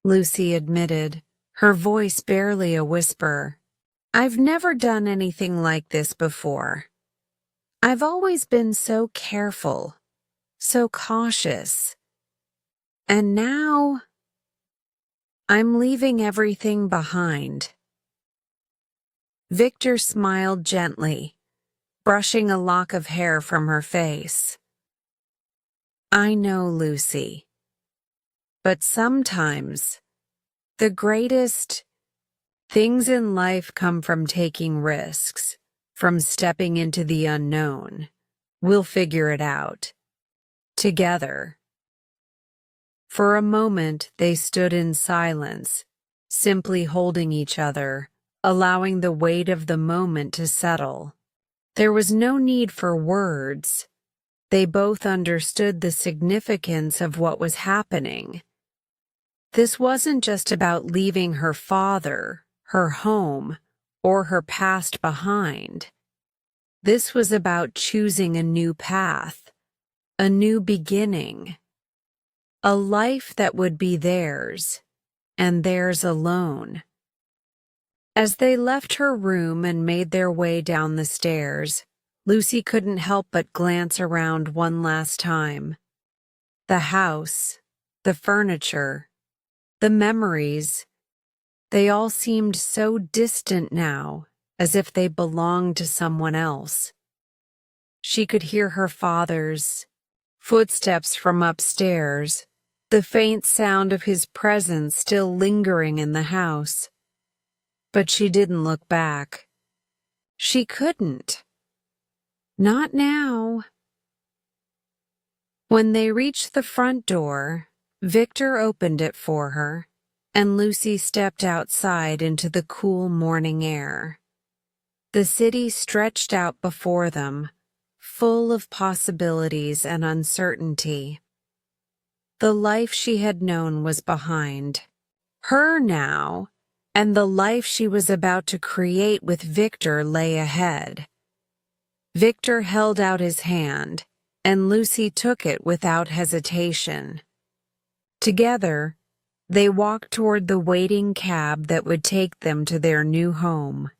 Lucy admitted, her voice barely a whisper. "I've never done anything like this before. I've always been so careful, so cautious. And now, I'm leaving everything behind." Victor smiled gently, brushing a lock of hair from her face. "I know, Lucy. But sometimes, the greatest things in life come from taking risks, from stepping into the unknown. We'll figure it out. Together." For a moment, they stood in silence, simply holding each other, allowing the weight of the moment to settle. There was no need for words. They both understood the significance of what was happening. This wasn't just about leaving her father, her home, or her past behind. This was about choosing a new path, a new beginning, a life that would be theirs, and theirs alone. As they left her room and made their way down the stairs, Lucy couldn't help but glance around one last time. The house, the furniture, the memories, they all seemed so distant now, as if they belonged to someone else. She could hear her father's footsteps from upstairs, the faint sound of his presence still lingering in the house. But she didn't look back. She couldn't. Not now. When they reached the front door, Victor opened it for her, and Lucy stepped outside into the cool morning air. The city stretched out before them, full of possibilities and uncertainty. The life she had known was behind her now, and the life she was about to create with Victor lay ahead. Victor held out his hand, and Lucy took it without hesitation. Together, they walked toward the waiting cab that would take them to their new home.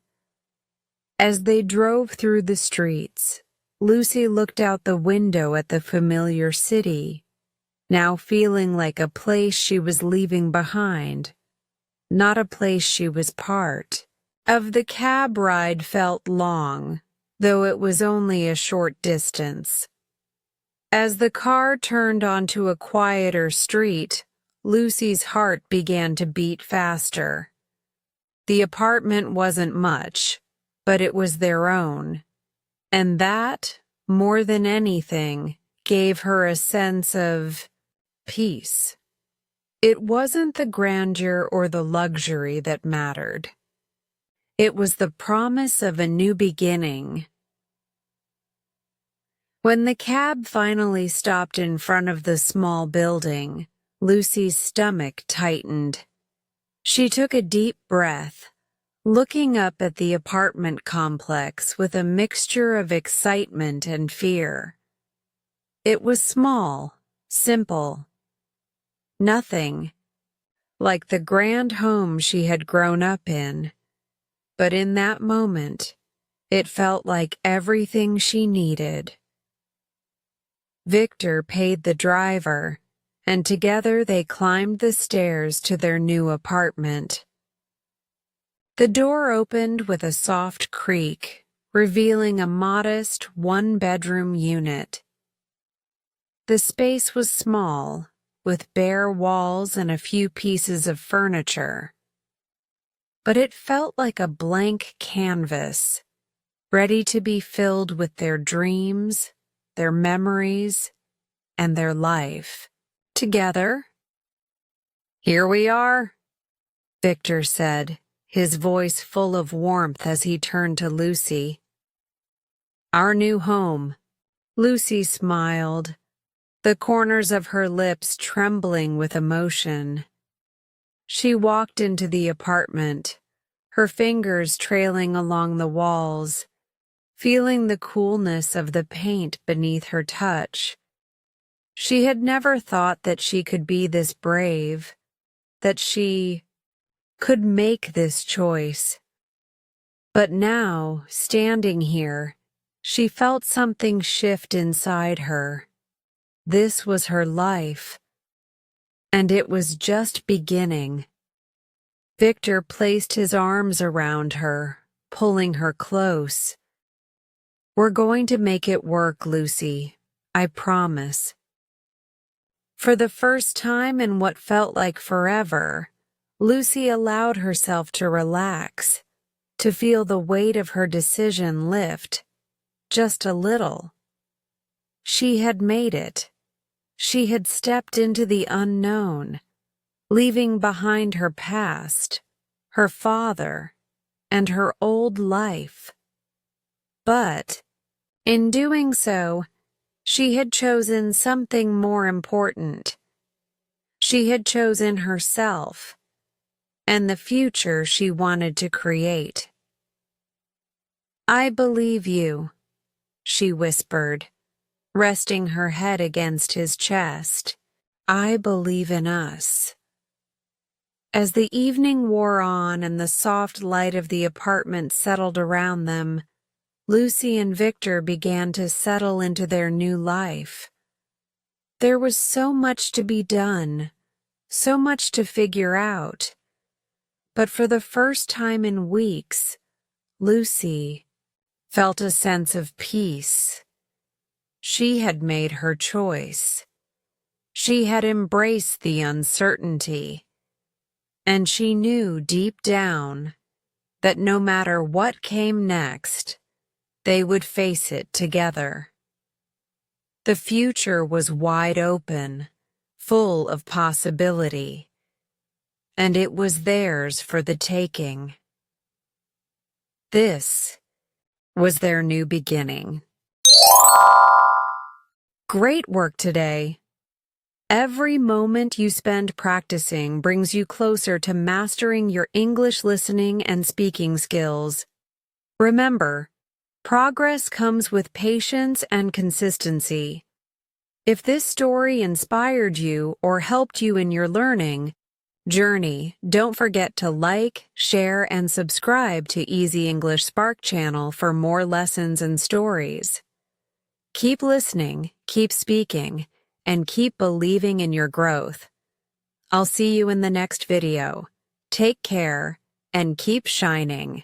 As they drove through the streets, Lucy looked out the window at the familiar city, now feeling like a place she was leaving behind, not a place she was part of. The cab ride felt long, though it was only a short distance. As the car turned onto a quieter street, Lucy's heart began to beat faster. The apartment wasn't much, but it was their own, and that, more than anything, gave her a sense of peace. It wasn't the grandeur or the luxury that mattered. It was the promise of a new beginning. When the cab finally stopped in front of the small building, Lucy's stomach tightened. She took a deep breath, looking up at the apartment complex with a mixture of excitement and fear. It was small, simple. Nothing like the grand home she had grown up in, but in that moment, it felt like everything she needed. Victor paid the driver, and together they climbed the stairs to their new apartment. The door opened with a soft creak, revealing a modest one-bedroom unit. The space was small, with bare walls and a few pieces of furniture. But it felt like a blank canvas, ready to be filled with their dreams, their memories, and their life. Together. "Here we are," Victor said, his voice full of warmth as he turned to Lucy. "Our new home." Lucy smiled, the corners of her lips trembling with emotion. She walked into the apartment, her fingers trailing along the walls, feeling the coolness of the paint beneath her touch. She had never thought that she could be this brave, that she could make this choice. But now, standing here, she felt something shift inside her. This was her life, and it was just beginning. Victor placed his arms around her, pulling her close. "We're going to make it work, Lucy. I promise." For the first time in what felt like forever, Lucy allowed herself to relax, to feel the weight of her decision lift, just a little. She had made it. She had stepped into the unknown, leaving behind her past, her father, and her old life. But, in doing so, she had chosen something more important. She had chosen herself and the future she wanted to create. "I believe you," she whispered, resting her head against his chest. "I believe in us." As the evening wore on and the soft light of the apartment settled around them, Lucy and Victor began to settle into their new life. There was so much to be done, so much to figure out. But for the first time in weeks, Lucy felt a sense of peace. She had made her choice. She had embraced the uncertainty. And she knew deep down that no matter what came next, they would face it together. The future was wide open, full of possibility, and it was theirs for the taking. This was their new beginning. Great work today. Every moment you spend practicing brings you closer to mastering your English listening and speaking skills. Remember, progress comes with patience and consistency. If this story inspired you or helped you in your learning journey, don't forget to like, share, and subscribe to Easy English Spark channel for more lessons and stories. Keep listening, keep speaking, and keep believing in your growth. I'll see you in the next video. Take care and keep shining.